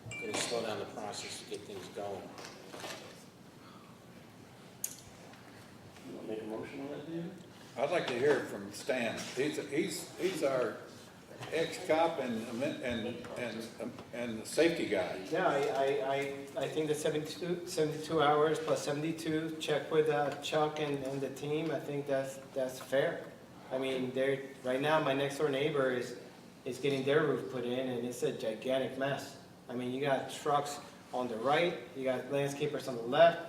going to slow down the process to get things going. You want to make a motion on that, David? I'd like to hear it from Stan. He's our ex-cop and the safety guy. Yeah, I think the 72 hours plus 72, check with Chuck and the team, I think that's fair. I mean, right now, my next door neighbor is getting their roof put in, and it's a gigantic mess. I mean, you got trucks on the right, you got landscapers on the left.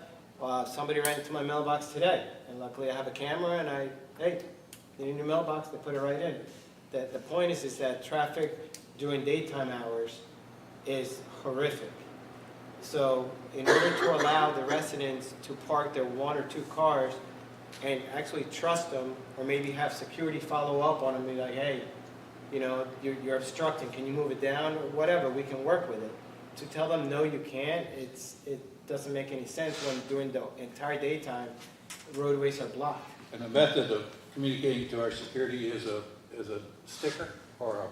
Somebody ran into my mailbox today, and luckily I have a camera, and hey, you need your mailbox, they put it right in. The point is that traffic during daytime hours is horrific. So in order to allow the residents to park their 1 or 2 cars and actually trust them, or maybe have security follow up on them, be like, hey, you know, you're obstructing, can you move it down, or whatever, we can work with it. To tell them, no, you can't, it doesn't make any sense when during the entire daytime, roadways are blocked. And the method of communicating to our security is a sticker or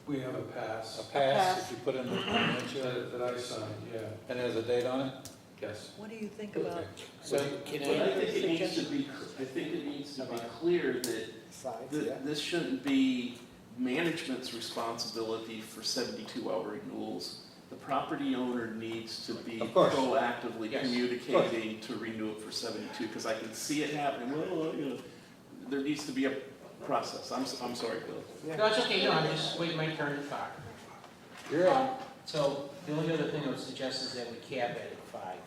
We have a pass a pass that you put in the windshield that I signed, yeah. and has a date on it? Yes. What do you think about? So can But I I, think it needs to be clear that Sides, yeah. this shouldn't be management's responsibility for 72-hour renewals. The property owner needs to be Of course. proactively Yes. communicating to renew it for 72, because I can see it happening. Well, you know, there needs to be a process. I'm sorry, Bill. no, it's okay, no, I'm just waiting my turn to talk. You're up. So the only other thing I would suggest is that we cap it at five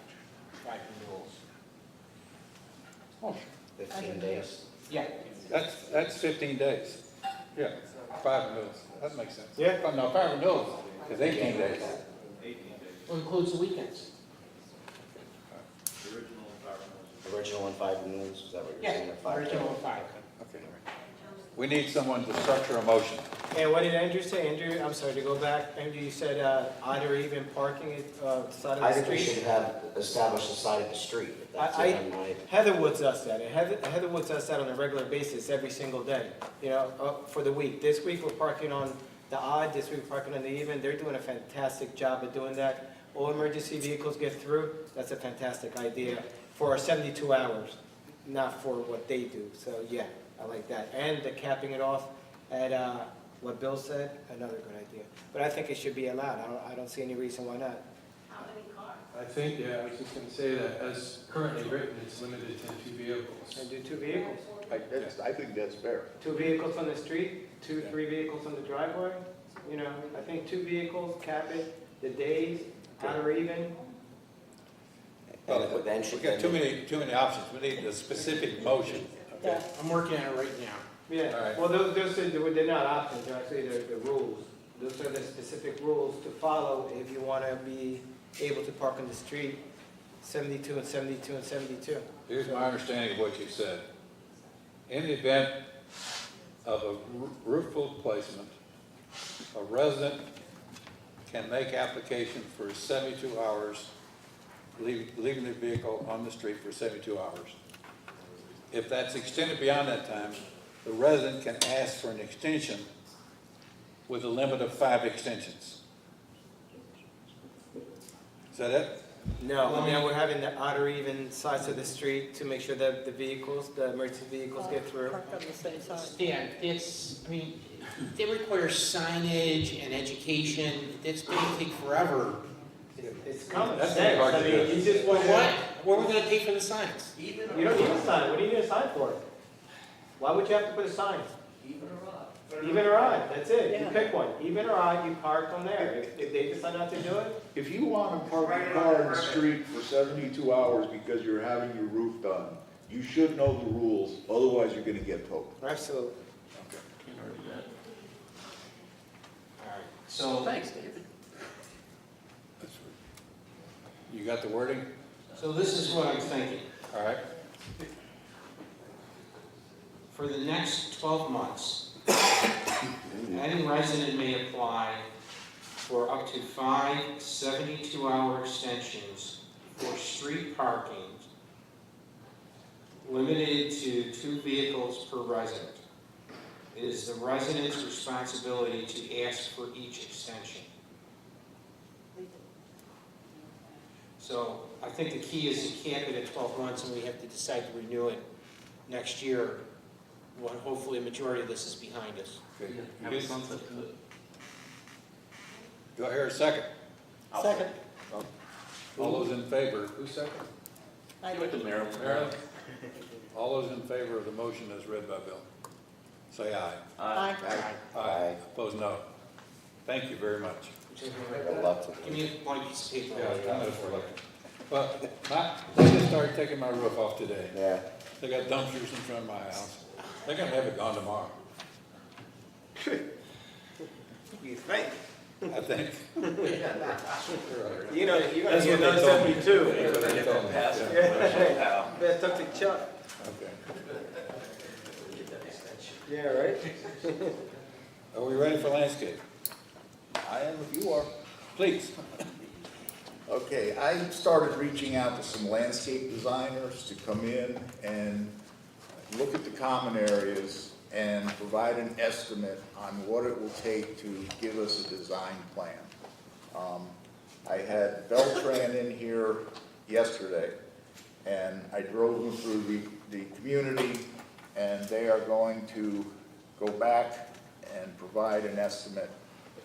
renewals. 15 days. Yeah. That's 15 days. Yeah, 5 renewals. That makes sense. Yeah. No, 5 renewals is 18 days. Well, includes the weekends. Original and 5 renewals, is that what you're saying? Yeah, or 5 original and 5. Okay. We need someone to structure a motion. And what did Andrew say? Andrew, I'm sorry to go back. Andrew, you said odd or even parking at side of I the think we street? should have established the side of the street. If that's I- it, my Heatherwoods does that. Heatherwoods does that on a regular basis every single day, you know, for the week. This week we're parking on the odd, this week we're parking on the even. They're doing a fantastic job of doing that. All emergency vehicles get through. That's a fantastic idea for our 72 hours, not for what they do. So yeah, I like that. And the capping it off at what Bill said, another good idea. But I think it should be allowed. I don't see any reason why not. I think, yeah, I was just gonna say that as currently written, it's limited to 2 vehicles. And do 2 vehicles. I think that's fair. 2 vehicles on the street, 2, 3 vehicles on the driveway. You know, I think 2 vehicles, cap it, the days, odd or even. And it would then We've should got too many options. We need a specific motion. Okay. I'm working on it right now. All Yeah, right. well, they're not options, they're actually the rules. Those are the specific rules to follow if you want to be able to park on the street 72 and 72 and 72. Here's my understanding of what you said. In the event of a roof replacement, a resident can make application for 72 hours, leaving the vehicle on the street for 72 hours. If that's extended beyond that time, the resident can ask for an extension with a limit of 5 extensions. Is that it? No, and then we're having the odd or even sides of the street to make sure that the vehicles, the emergency vehicles get through. Park on the same side. Yeah, it's, I mean, they require signage and education, it's gonna take forever. It's common That's sense, hard to I mean, do. you just But want what, to, where are we gonna pay for the signs? you don't need a sign, what do you need a sign for? Why would you have to put a sign? Even or odd, that's it, you Yeah. pick one, even or odd, you park on there. If they decide not to do it, If you want to park your car in the street for 72 hours because you're having your roof done, you should know the rules, otherwise you're going to get towed. absolutely. Can't argue that. All right, so. Thanks, David. That's- You got the wording? So this is what I'm thinking. All right. For the next 12 months, any resident may apply for up to 5 72-hour extensions for street parking, limited to 2 vehicles per resident. It is the resident's responsibility to ask for each extension. So I think the key is to cap it at 12 months, and we have to decide to renew it next year, when hopefully a majority of this is behind us. Okay. Have a sunset to it. Do I hear a second? Second. All those in favor? Who's second? I Give it to did. Marilyn. Marilyn? All those in favor of the motion as read by Bill? Say aye. Aye. Aye. Opposed, no. Thank you very much. Give me a blank piece of paper. Well, they just started taking my roof off today. Yeah. They got dumpsters in front of my house. They're gonna have it gone tomorrow, You think? I think. You know, you're gonna That's get what they another told me. 72. That's what they told me. Better talk to Chuck. Okay. Yeah, right? Are we ready for landscape? I am if you are. Please. Okay, I started reaching out to some landscape designers to come in and look at the common areas and provide an estimate on what it will take to give us a design plan. I had Beltran in here yesterday, and I drove them through the community, and they are going to go back and provide an estimate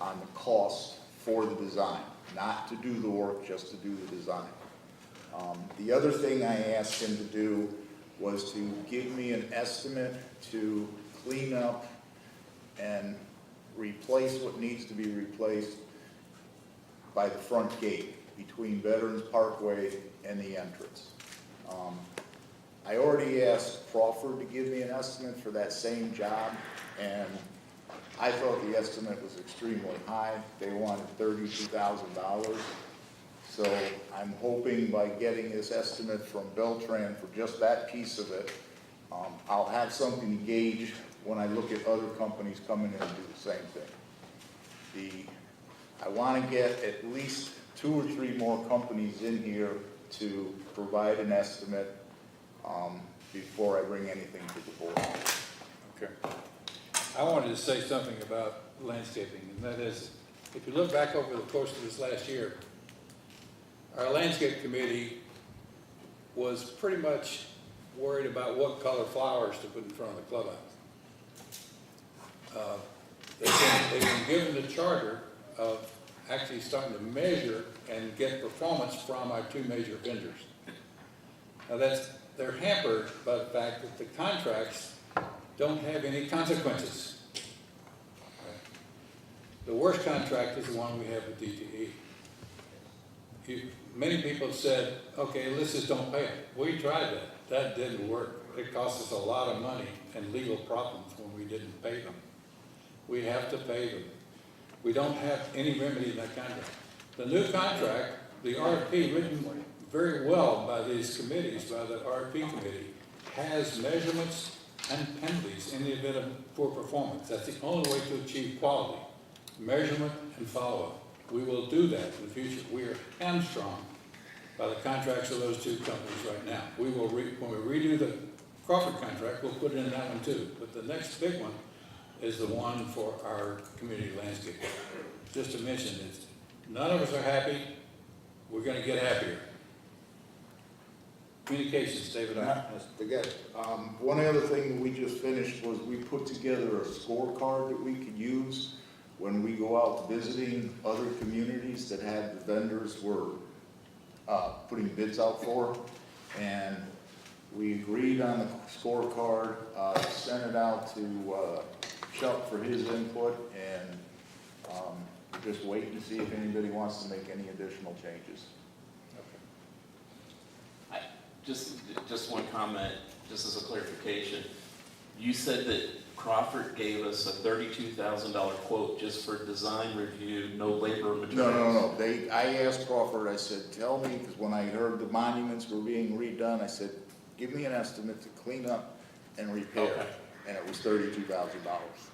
on the cost for the design, not to do the work, just to do the design. The other thing I asked him to do was to give me an estimate to clean up and replace what needs to be replaced by the front gate between Veterans Parkway and the entrance. I already asked Crawford to give me an estimate for that same job, and I thought the estimate was extremely high. They wanted $32,000. So I'm hoping by getting this estimate from Beltran for just that piece of it, I'll have something to gauge when I look at other companies coming in and do the same thing. I want to get at least 2 or 3 more companies in here to provide an estimate before I bring anything to the board. Okay. I wanted to say something about landscaping, and that is, if you look back over the course of this last year, our landscape committee was pretty much worried about what color flowers to put in front of the clubhouse. They've been given the charter of actually starting to measure and get performance from our 2 major vendors. Now they're hampered by the fact that the contracts don't have any consequences. The worst contract is the one we have with DTE. Many people have said, okay, let's just don't pay them. We tried that. That didn't work. it cost us a lot of money and legal problems when we didn't pay them. We have to pay them. We don't have any remedy in that contract. The new contract, the RFP written very well by these committees, by the RFP committee, has measurements and penalties in the event of poor performance. That's the only way to achieve quality, measurement and follow-up. We will do that in the future. We are hamstrung by the contracts of those two companies right now. We will, when we redo the Crawford contract, we'll put in that one too. But the next big one is the one for our community landscape. Just to mention this, none of us are happy. We're going to get happier. Communications, David. Forget it. One other thing we just finished was we put together a scorecard that we could use when we go out visiting other communities that had the vendors were putting bids out for. And we agreed on the scorecard, sent it out to Chuck for his input, and we're just waiting to see if anybody wants to make any additional changes. Just one comment, just as a clarification. You said that Crawford gave us a $32,000 quote just for design review, no labor or materials. No. I asked Crawford, I said, tell me, because when I heard the monuments were being redone, I said, give me an estimate to clean up and repair. Okay. And it was $32,000.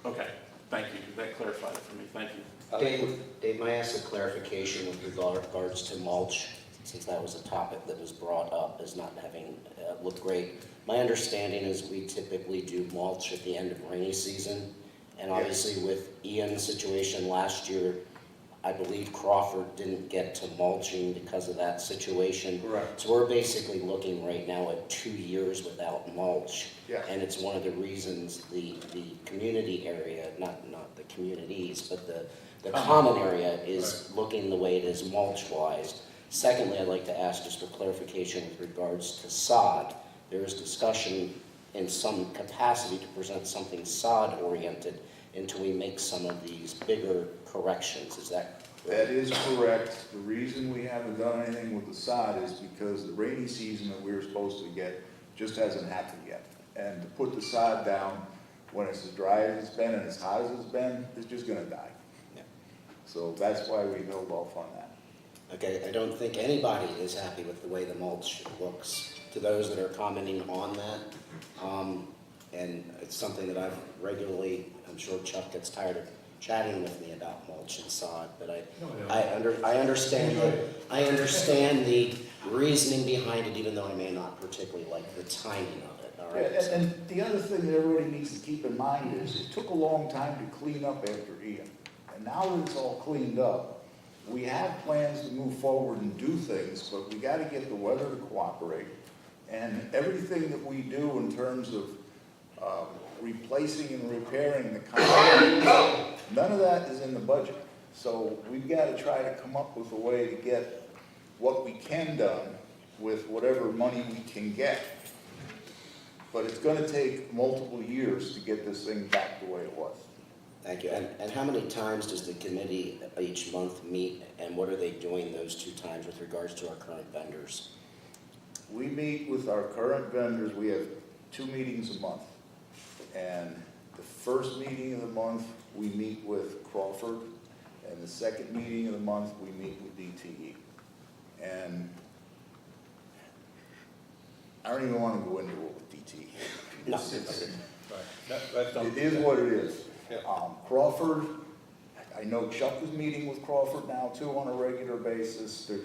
Okay, thank you. That clarified it for me. Thank you. Dave, may I ask a clarification with regards to mulch, since that was a topic that was brought up as not having looked great. My understanding is we typically do mulch at the end of rainy season, and obviously with Ian's situation last year, I believe Crawford didn't get to mulching because of that situation. Correct. So we're basically looking right now at 2 years without mulch. Yeah. And it's one of the reasons the community area, not the communities, but the common area is looking the way it is mulch-wise. Secondly, I'd like to ask just for clarification with regards to sod. There is discussion in some capacity to present something sod-oriented until we make some of these bigger corrections. Is that correct? That is correct. The reason we haven't done anything with the sod is because the rainy season that we were supposed to get just hasn't happened yet. And to put the sod down when it's as dry as it's been and as hot as it's been, it's just gonna die. Yeah. So that's why we held off on that. Okay, I don't think anybody is happy with the way the mulch looks. To those that are commenting on that, and it's something that I've regularly, I'm sure Chuck gets tired of chatting with me about mulch and sod, but I understand the reasoning behind it, even though I may not particularly like the timing of it. All right. Yeah, and the other thing that everybody needs to keep in mind is it took a long time to clean up after Ian. And now that it's all cleaned up, we have plans to move forward and do things, but we got to get the weather to cooperate. And everything that we do in terms of replacing and repairing the concrete, none of that is in the budget. So we've got to try to come up with a way to get what we can done with whatever money we can get. But it's going to take multiple years to get this thing back the way it was. Thank you. And how many times does the committee each month meet, and what are they doing those 2 times with regards to our current vendors? We meet with our current vendors. We have 2 meetings a month. And the first meeting of the month, we meet with Crawford. And the second meeting of the month, we meet with DTE. And I don't even want to go into it with DTE. No. Right. It is what it is. Crawford, I know Chuck is meeting with Crawford now too on a regular basis. The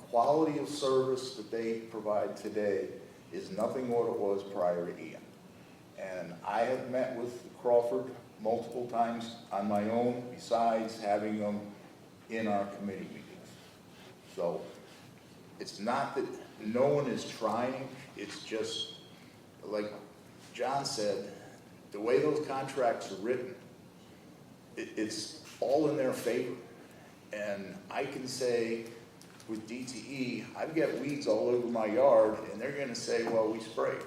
quality of service that they provide today is nothing what it was prior to Ian. And I have met with Crawford multiple times on my own, besides having them in our committee meetings. So it's not that no one is trying, it's just, like John said, the way those contracts are written, it's all in their favor. And I can say, with DTE, I've got weeds all over my yard, and they're gonna say, well, we sprayed.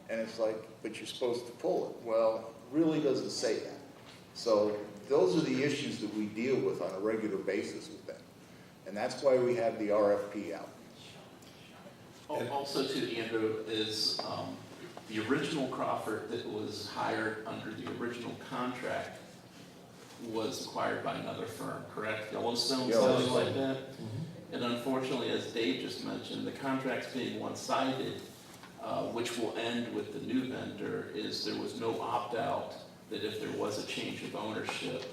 And it's like, but you're supposed to pull it. Well, it really doesn't say that. So those are the issues that we deal with on a regular basis with them. And that's why we have the RFP out. Also, too, Andrew, is The original Crawford that was hired under the original contract was acquired by another firm, correct? Yellowstone, something like that? And unfortunately, as Dave just mentioned, the contracts being one-sided, which will end with the new vendor, is there was no opt-out that if there was a change of ownership,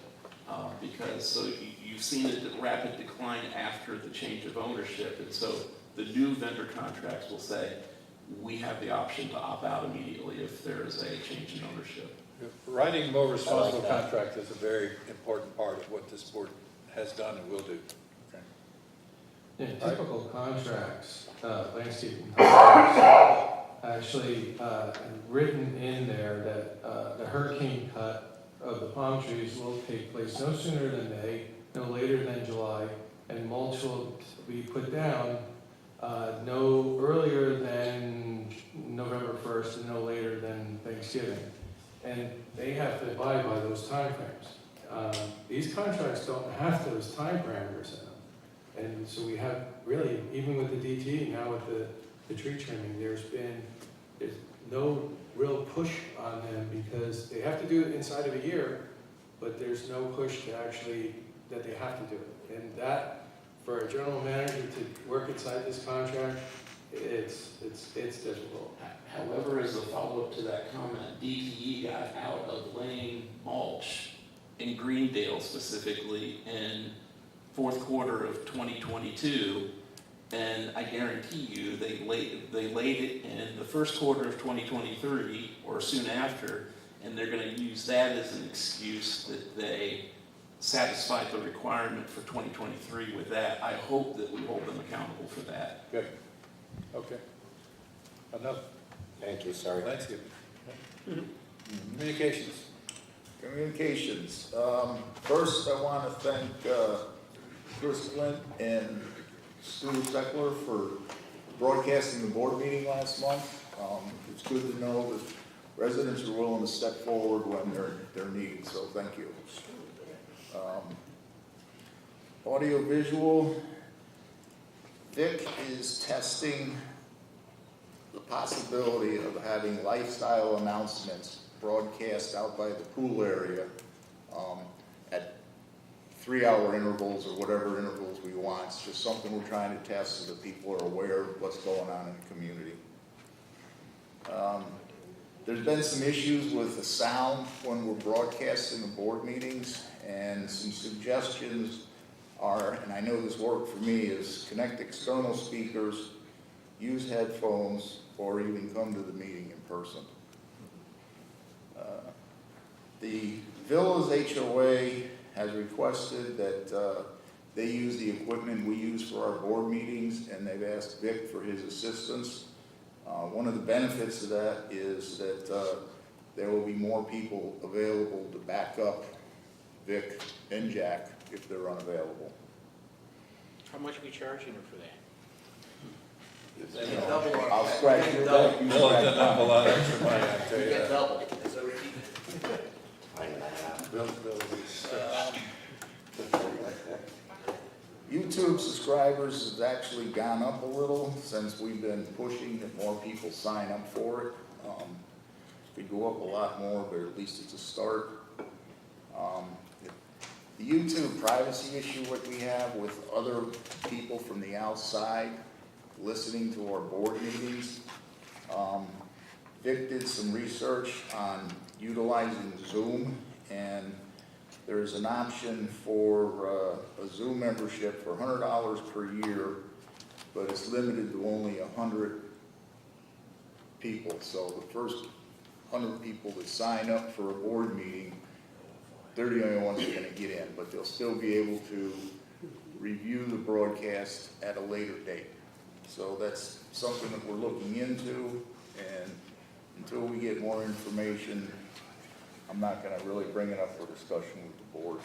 because so you've seen a rapid decline after the change of ownership, and so the new vendor contracts will say, we have the option to opt out immediately if there is a change in ownership. Writing more responsible contract is a very important part of what this board has done and will do. Yeah, typical contracts, landscaping contracts, actually written in there that the hurricane cut of the palm trees will take place no sooner than May, no later than July, and mulch will be put down no earlier than November 1st and no later than Thanksgiving. And they have to abide by those timeframes. These contracts don't have those time parameters in them. And so we have really, even with the DT, now with the tree trimming, there's no real push on them because they have to do it inside of a year, but there's no push to actually, that they have to do it. And that, for a general manager to work inside this contract, it's difficult. However, as a follow-up to that comment, DTE got out of laying mulch in Greendale specifically in fourth quarter of 2022, and I guarantee you they laid it in the first quarter of 2023 or soon after, and they're going to use that as an excuse that they satisfied the requirement for 2023 with that. I hope that we hold them accountable for that. Good. Okay. Enough. Thank you, sorry. Landscaping. Communications. Communications. First, I want to thank Chris Flint and Stuart Zeckler for broadcasting the board meeting last month. It's good to know that residents are willing to step forward when they're needed, so thank you. Audio visual. Vic is testing the possibility of having lifestyle announcements broadcast out by the pool area at 3-hour intervals or whatever intervals we want. It's just something we're trying to test so that people are aware of what's going on in the community. There's been some issues with the sound when we're broadcasting the board meetings, and some suggestions are, and I know this worked for me, is connect external speakers, use headphones, or even come to the meeting in person. The Villa's HOA has requested that they use the equipment we use for our board meetings, and they've asked Vic for his assistance. One of the benefits of that is that there will be more people available to back up Vic and Jack if they're unavailable. How much are we charging her for that? I'll scratch your back. You Bill scratch doesn't have a mine. lot of extra money, I tell you that. double. Bill YouTube subscribers has actually gone up a little since we've been pushing that more people sign up for it. Could go up a lot more, but at least it's a start. The YouTube privacy issue what we have with other people from the outside listening to our board meetings. Vic did some research on utilizing Zoom, and there's an option for a Zoom membership for $100 per year, but it's limited to only 100 people. So the first 100 people that sign up for a board meeting, they're the only ones that are going to get in, but they'll still be able to review the broadcast at a later date. So that's something that we're looking into, and until we get more information, I'm not going to really bring it up for discussion with the board.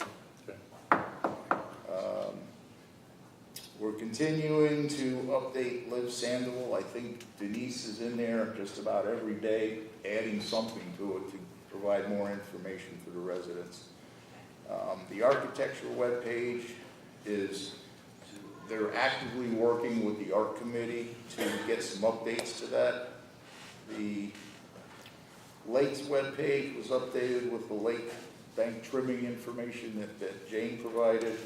We're continuing to update Live Sandoval. I think Denise is in there just about every day, adding something to it to provide more information for the residents. The architectural webpage is, they're actively working with the art committee to get some updates to that. The Lake's webpage was updated with the lake bank trimming information that Jane provided.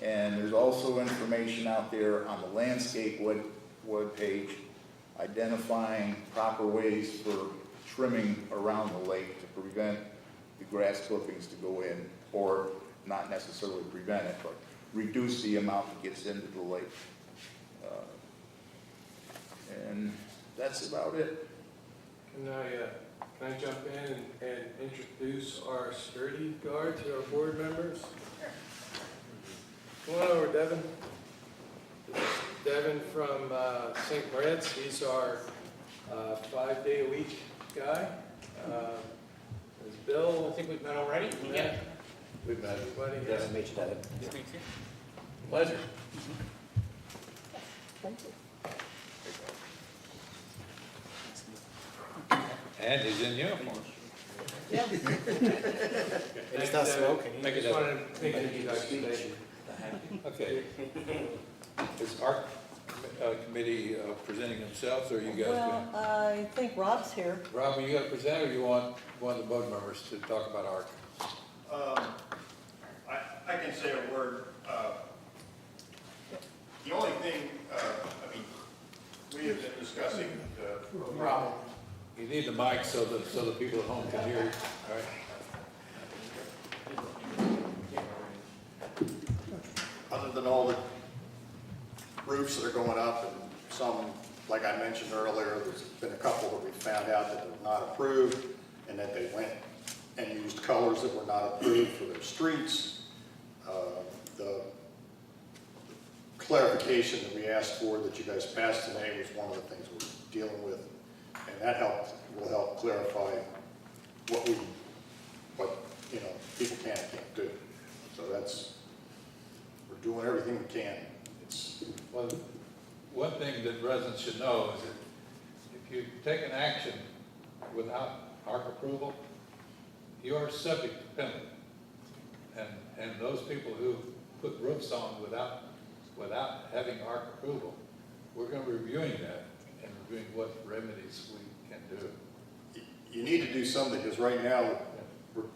And there's also information out there on the landscape webpage identifying proper ways for trimming around the lake to prevent the grass clippings to go in, or not necessarily prevent it, but reduce the amount that gets into the lake. And that's about it. Can I jump in and introduce our security guard to our board members? Come on over, Devin. This is Devin from St. Moritz. He's our 5-day-a-week guy. There's Bill. I think we've met already. Yeah. We've met everybody. Nice to meet you, Devin. Pleasure. And he's in uniform. Yeah. He's not smoking. I just wanted to make an introduction. Okay. Is our committee presenting themselves, or you guys Well, going? I think Rob's here. Rob, are you going to present, or you want one of the board members to talk about ARC? I can say a word. The only thing, we have been discussing the problem. You need the mic so the people at home can hear you, all right? Other than all the roofs that are going up, and some, like I mentioned earlier, there's been a couple that we found out that were not approved, and that they went and used colors that were not approved for their streets. The clarification that we asked for that you guys passed today was one of the things we're dealing with, and that will help clarify what people can and can't do. So we're doing everything we can. Well, one thing that residents should know is that if you take an action without ARC approval, you are subject to penalty. And those people who put roofs on without having ARC approval, we're going to be reviewing that and reviewing what remedies we can do. You need to do something, because right now we're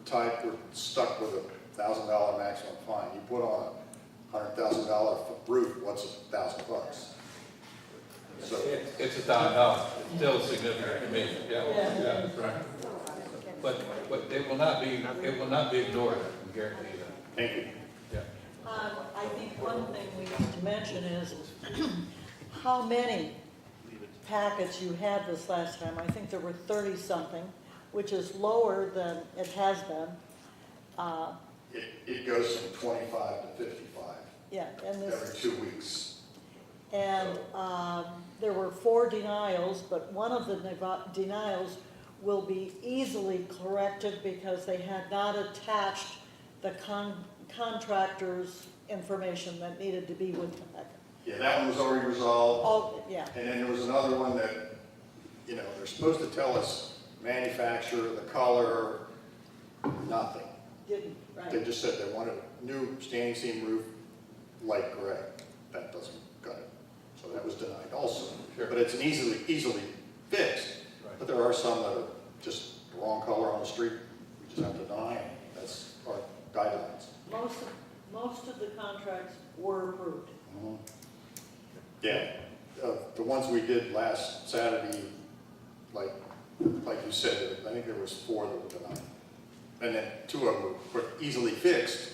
stuck with $1,000 maximum fine. You put on a $100,000 roof, what's $1,000? So It's $1,000, still significant to me, yeah, right. But it will not be ignored, I can guarantee that. thank you. Yeah. I think one thing we need to mention is how many packets you had this last time. I think there were 30-something, which is lower than it has been. It goes from 25 to 55 Yeah, and every this, 2 weeks. and there were 4 denials, but one of the denials will be easily corrected because they had not attached the contractor's information that needed to be with the packet. Yeah, that one was already resolved. Oh, yeah. And then there was another one that, they're supposed to tell us manufacturer, the color, nothing. Didn't, They right. just said they wanted a new standing seam roof, light gray. That doesn't cut it. So that was denied also. Sure. But it's an easily fixed. Right. But there are some that are just the wrong color on the street. We just have to deny them. That's our guidelines. Most of the contracts were approved. Yeah, the ones we did last Saturday, like you said, I think there was 4 that were denied. And then 2 of them were easily fixed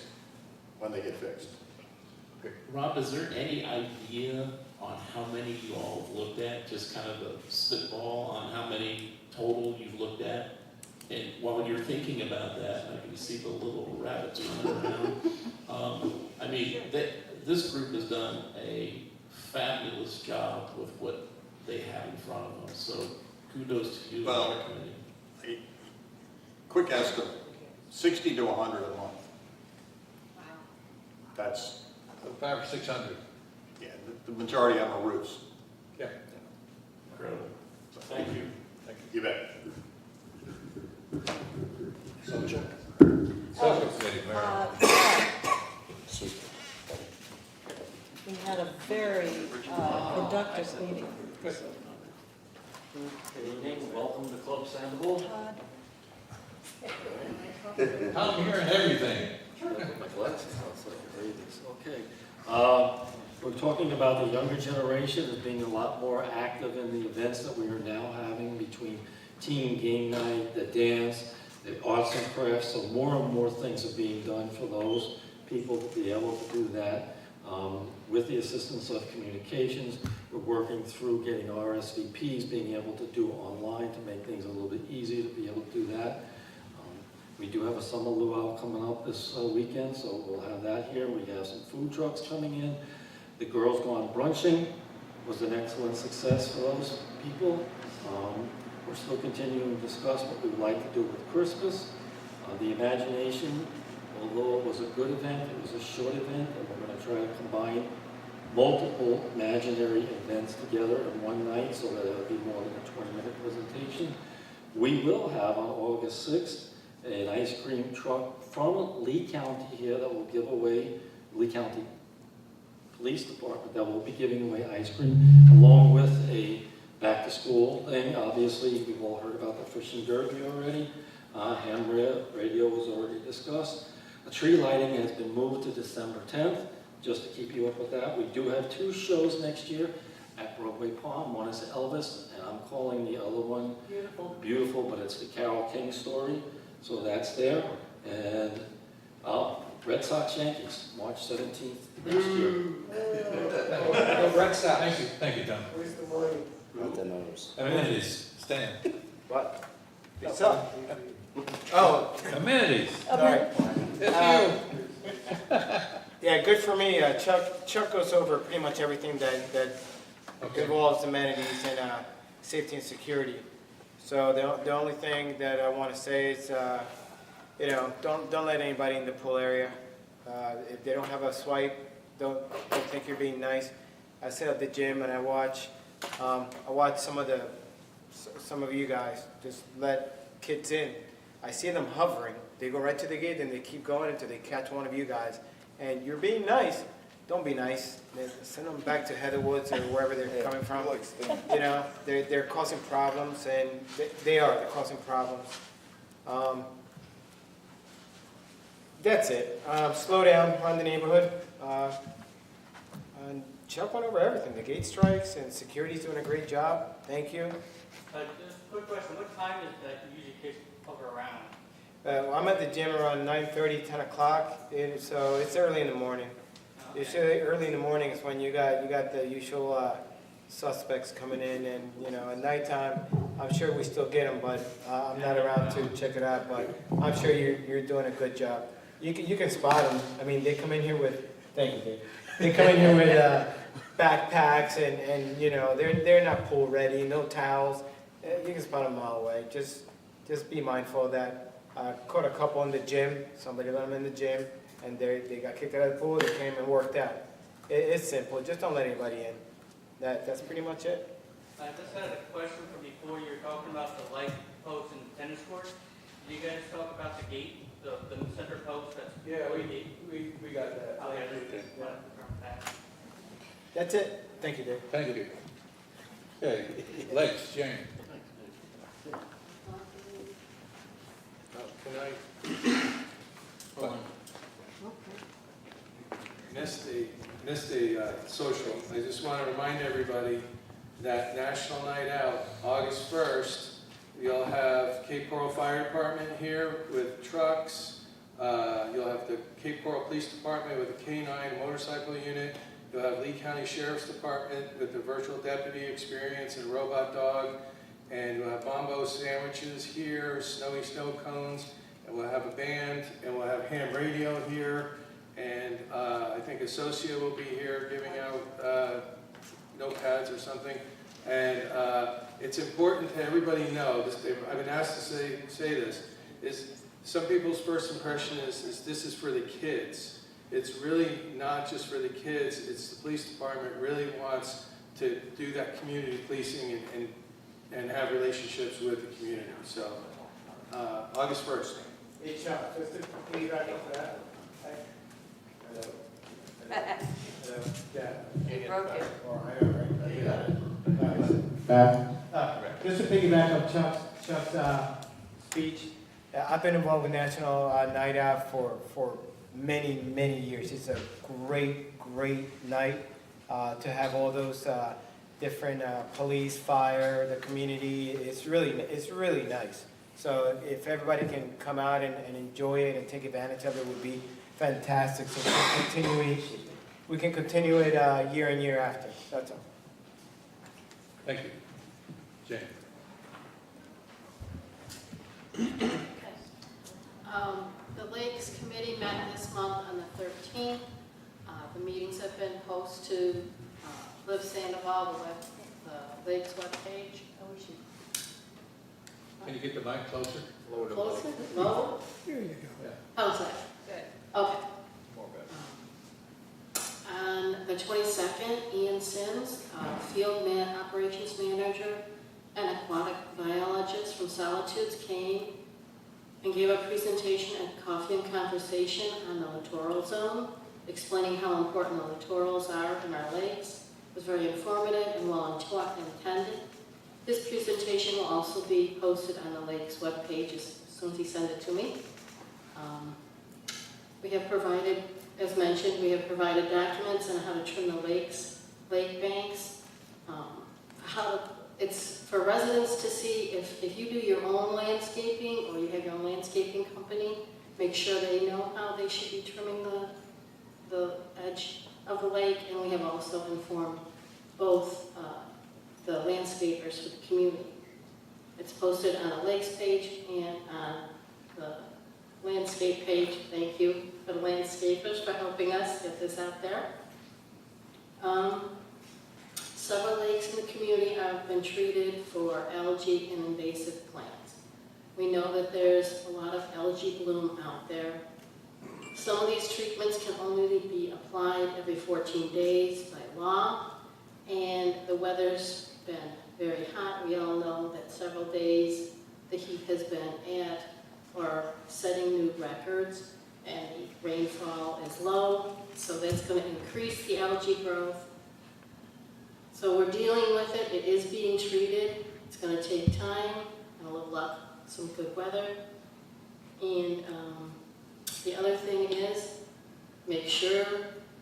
when they get fixed. Rob, is there any idea on how many you all have looked at? Just kind of a spitball on how many total you've looked at? And while you're thinking about that, I can see the little rabbits running around. This group has done a fabulous job with what they have in front of them. So kudos to you and our committee. Quick estimate, 60 to 100 a month. Wow. That's, 500 or 600. yeah, the majority of them are roofs. Yeah. Incredible. Thank you. You bet. Social committee, Mary. We had a very productive meeting. Good evening, welcome to Club Sandoval. Todd, I'm hearing everything. My glasses, I was like, Ravens, okay. We're talking about the younger generation as being a lot more active in the events that we are now having between team game night, the dance, the arts and crafts, so more and more things are being done for those people to be able to do that. With the assistance of communications, we're working through getting RSVPs, being able to do online to make things a little bit easier to be able to do that. We do have a summer luau coming up this weekend, so we'll have that here. We have some food trucks coming in. The Girls Gone Brunching was an excellent success for those people. We're still continuing to discuss what we would like to do with Christmas. The Imagination, although it was a good event, it was a short event, and we're going to try to combine multiple imaginary events together in one night so that it'll be more than a 20-minute presentation. We will have on August 6th an ice cream truck from Lee County here that will give away, Lee County Police Department, that will be giving away ice cream, along with a back-to-school thing. Obviously, we've all heard about the fishing derby already. Ham radio was already discussed. The tree lighting has been moved to December 10th, just to keep you up with that. We do have 2 shows next year at Broadway Palm. One is Elvis, and I'm calling the other one Beautiful, but it's the Carole King story. So that's there. And Red Sox Yankees, March 17th next year. Red Sox. Thank you, Tom. Where's the money? Not the nose. Amenities, Stan. What? What's up? Oh, Amenities. sorry. It's Yeah, good for me. Chuck goes over pretty much everything that involves amenities and safety and security. So the only thing that I want to say is, don't let anybody in the pool area. If they don't have a swipe, don't think you're being nice. I sit at the gym and I watch some of you guys just let kids in. I see them hovering. They go right to the gate and they keep going until they catch one of you guys. And you're being nice. Don't be nice. Send them back to Heatherwoods or wherever they're coming from. You know, they're causing problems, and they're causing problems. That's it. Slow down around the neighborhood. And Chuck went over everything. The gate strikes and security's doing a great job. Thank you. Just a quick question, what time is that you usually kids hover around? I'm at the gym around 9:30, 10 o'clock, so it's early in the morning. Usually early in the morning is when you got the usual suspects coming in, and at nighttime, I'm sure we still get them, but I'm not around to check it out. But I'm sure you're doing a good job. You can spot them. I mean, they come in here with thank you, Dave. They come in here with backpacks and they're not pool ready, no towels. You can spot them a mile away. Just be mindful of that. Caught a couple in the gym. Somebody let them in the gym, and they got kicked out of the pool. They came and worked out. It's simple. Just don't let anybody in. That's pretty much it. I just had a question from before. You were talking about the light posts and tennis courts. Did you guys talk about the gate, the center post? Yeah, we got that. That's it. Thank you, Dave. Thank you. Okay, Lex, Jane. Can I? Missed a social. I just want to remind everybody that National Night Out, August 1st, you'll have Cape Coral Fire Department here with trucks. You'll have the Cape Coral Police Department with a K-9 motorcycle unit. You'll have Lee County Sheriff's Department with the virtual deputy experience and robot dog. And we'll have Bombo sandwiches here, snowy snow cones, and we'll have a band, and we'll have ham radio here, and I think Associa will be here giving out notepads or something. And it's important to everybody know, I've been asked to say this, is some people's first impression is this is for the kids. It's really not just for the kids, it's the police department really wants to do that community policing and have relationships with the community. So, August 1st. Hey, Chuck, just to piggyback off that. Hello. Yeah. You broke it. Oh, I know, right? You got it. Just to piggyback on Chuck's speech, I've been involved with National Night Out for many, many years. It's a great, great night to have all those different police, fire, the community. It's really nice. So if everybody can come out and enjoy it and take advantage of it, would be fantastic. So we can continue it year and year after. That's all. Thank you. Jane? The Lakes Committee met this month on the 13th. The meetings have been posted to Live Sandoval, the Lakes webpage. Can you get the mic closer? Closer? Lower? Here you go. Yeah. How's that? Good. Okay. On the 22nd, Ian Sims, operations manager and aquatic biologist from Solitudes, came and gave a presentation at Coffee and Conversation on the littoral zone, explaining how important the littorals are in our lakes. It was very informative and well intended. This presentation will also be posted on the lake's webpage as soon as he sends it to me. We have provided, as mentioned, we have provided documents on how to trim the lake banks, it's for residents to see if you do your own landscaping or you have your own landscaping company, make sure they know how they should be trimming the edge of the lake, and we have also informed both the landscapers for the community. It's posted on the lakes page and on the landscape page. Thank you for the landscapers for helping us get this out there. Several lakes in the community have been treated for algae and invasive plants. We know that there's a lot of algae bloom out there. Some of these treatments can only be applied every 14 days by law, and the weather's been very hot. We all know that several days the heat has been at or setting new records, and the rainfall is low, so that's going to increase the algae growth. So we're dealing with it. It is being treated. It's going to take time and a little luck, some good weather. And the other thing is, make sure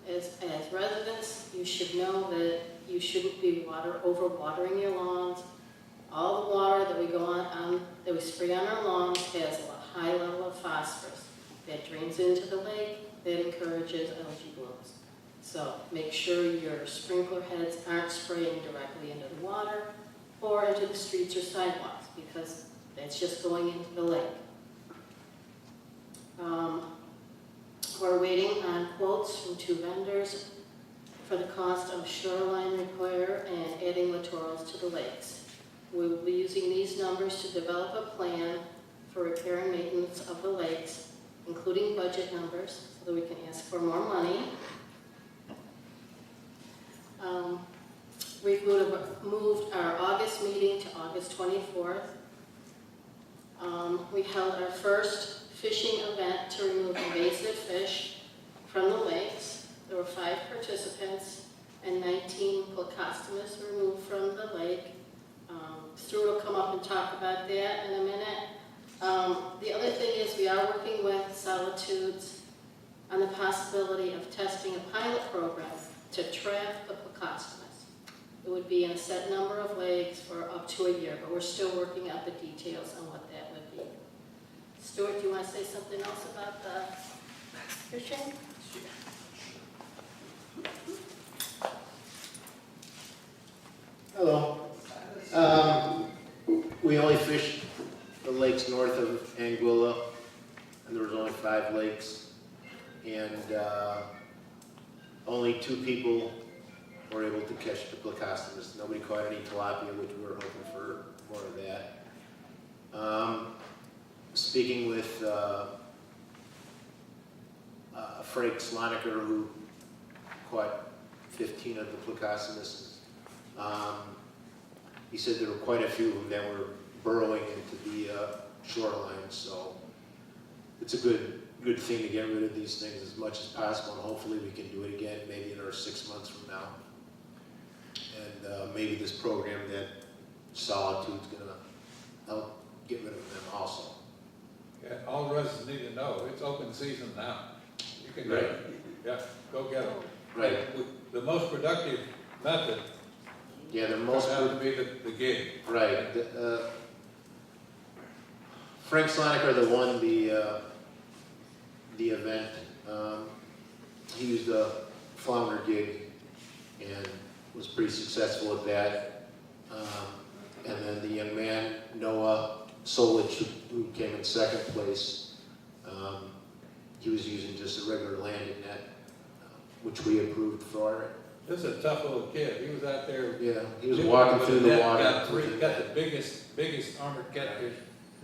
as residents, you should know that you shouldn't be over-watering your lawns. All the water that we that we spray on our lawns has a high level of phosphorus that drains into the lake, that encourages algae blooms. So make sure your sprinkler heads aren't spraying directly into the water or into the streets or sidewalks, because that's just going into the lake. We're waiting on quotes from 2 vendors for the cost of shoreline repair and adding littorals to the lakes. We will be using these numbers to develop a plan for repair and maintenance of the lakes, including budget numbers, so that we can ask for more money. We've moved our August meeting to August 24th. We held our first fishing event to remove invasive fish from the lakes. There were 5 participants and 19 plecostomus removed from the lake. Stuart will come up and talk about that in a minute. The other thing is we are working with Solitudes on the possibility of testing a pilot program to trap the plecostomus. It would be in a set number of lakes for up to a year, but we're still working out the details on what that would be. Stuart, do you want to say something else about the fishing? Hello. We only fished the lakes north of Anguilla, and there was only 5 lakes, and only 2 people were able to catch the plecostomus. Nobody caught any tilapia, which we were hoping for more of that. Speaking with Frank Sloniker, who caught 15 of the plecostomuses, he said there were quite a few of them that were burrowing into the shoreline, so it's a good thing to get rid of these things as much as possible, and hopefully we can do it again maybe in our 6 months from now. And maybe this program that Solitude's going to help get rid of them also. Yeah, all residents need to know, it's open season now. You can get Right. it. Yeah, go get them. Right. The most productive method Yeah, the comes most, out to be the gig. right. Frank Sloniker, the won the event. He used a flounder gig and was pretty successful at that. And then the young man, Noah Solich, who came in second place, he was using just a regular landing net, which we approved for. This is a tough little kid, he was out there. Yeah, he was walking through the water. Got the biggest armored catfish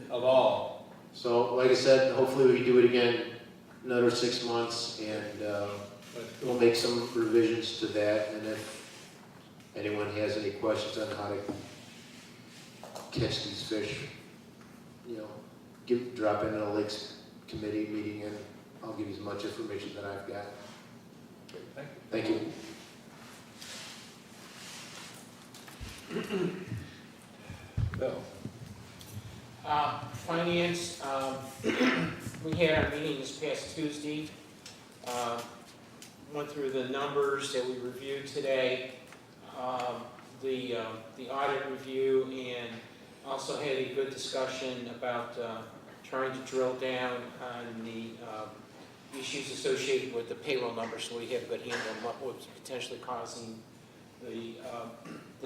of all. So, like I said, hopefully we do it again another 6 months, and we'll make some revisions to that. And if anyone has any questions on how to catch these fish, drop in a Lakes Committee meeting, and I'll give you as much information that I've got. Thank you. Thank you. Bill. Finance, we had our meeting this past Tuesday. Went through the numbers that we reviewed today, the audit review, and also had a good discussion about trying to drill down on the issues associated with the payroll numbers, so we have a good handle on what was potentially causing the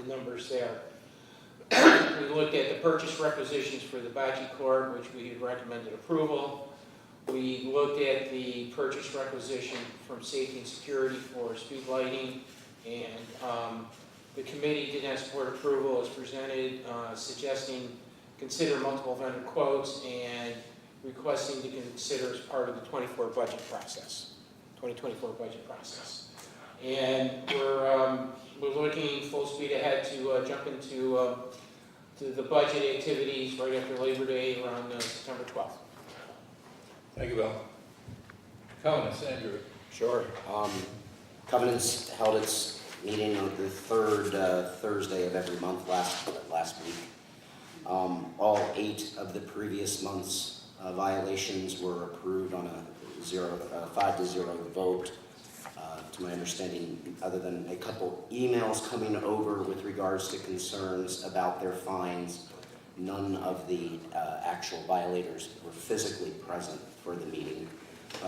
numbers there. We looked at the purchase requisitions for the Bocce Court, which we had recommended approval. We looked at the purchase requisition from Safety and Security for speed lighting, and the committee did not support approval as presented, suggesting consider multiple vendor quotes and requesting to consider as part of the 2024 budget process. And we're looking full speed ahead to jump into to the budget activities right after Labor Day around September 12th. Thank you, Bill. Covenants, Andrew. Sure. Covenants held its meeting on the third Thursday of every month last week. All 8 of the previous month's violations were approved on a 5-0 vote. To my understanding, other than a couple emails coming over with regards to concerns about their fines, none of the actual violators were physically present for the meeting.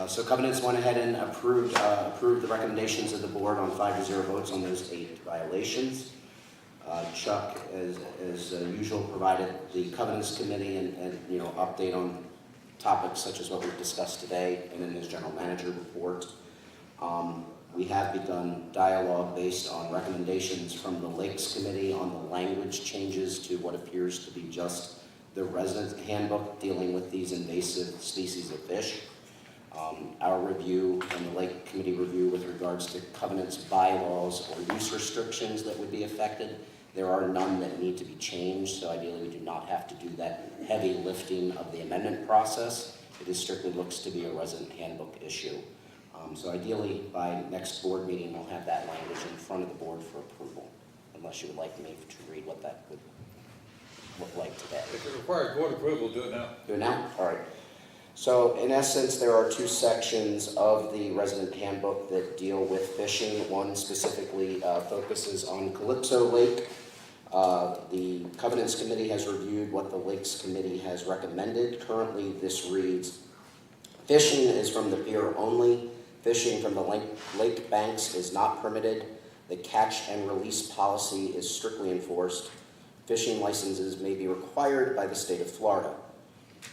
So Covenants went ahead and approved the recommendations of the board on 5-0 votes on those 8 violations. Chuck, as usual, provided the Covenants Committee and update on topics such as what we've discussed today and in his general manager report. We have begun dialogue based on recommendations from the Lakes Committee on the language changes to what appears to be just the resident handbook dealing with these invasive species of fish. Our review and the Lake Committee review with regards to Covenants bylaws or use restrictions that would be affected. There are none that need to be changed, so ideally we do not have to do that heavy lifting of the amendment process. It is strictly looks to be a resident handbook issue. So ideally, by next board meeting, we'll have that language in front of the board for approval, unless you would like me to read what that would look like today. If it requires board approval, do it now. Do it now? All right. So in essence, there are 2 sections of the resident handbook that deal with fishing. One specifically focuses on Calypso Lake. The Covenants Committee has reviewed what the Lakes Committee has recommended. Currently, this reads, fishing is from the pier only. Fishing from the lake banks is not permitted. The catch and release policy is strictly enforced. Fishing licenses may be required by the state of Florida.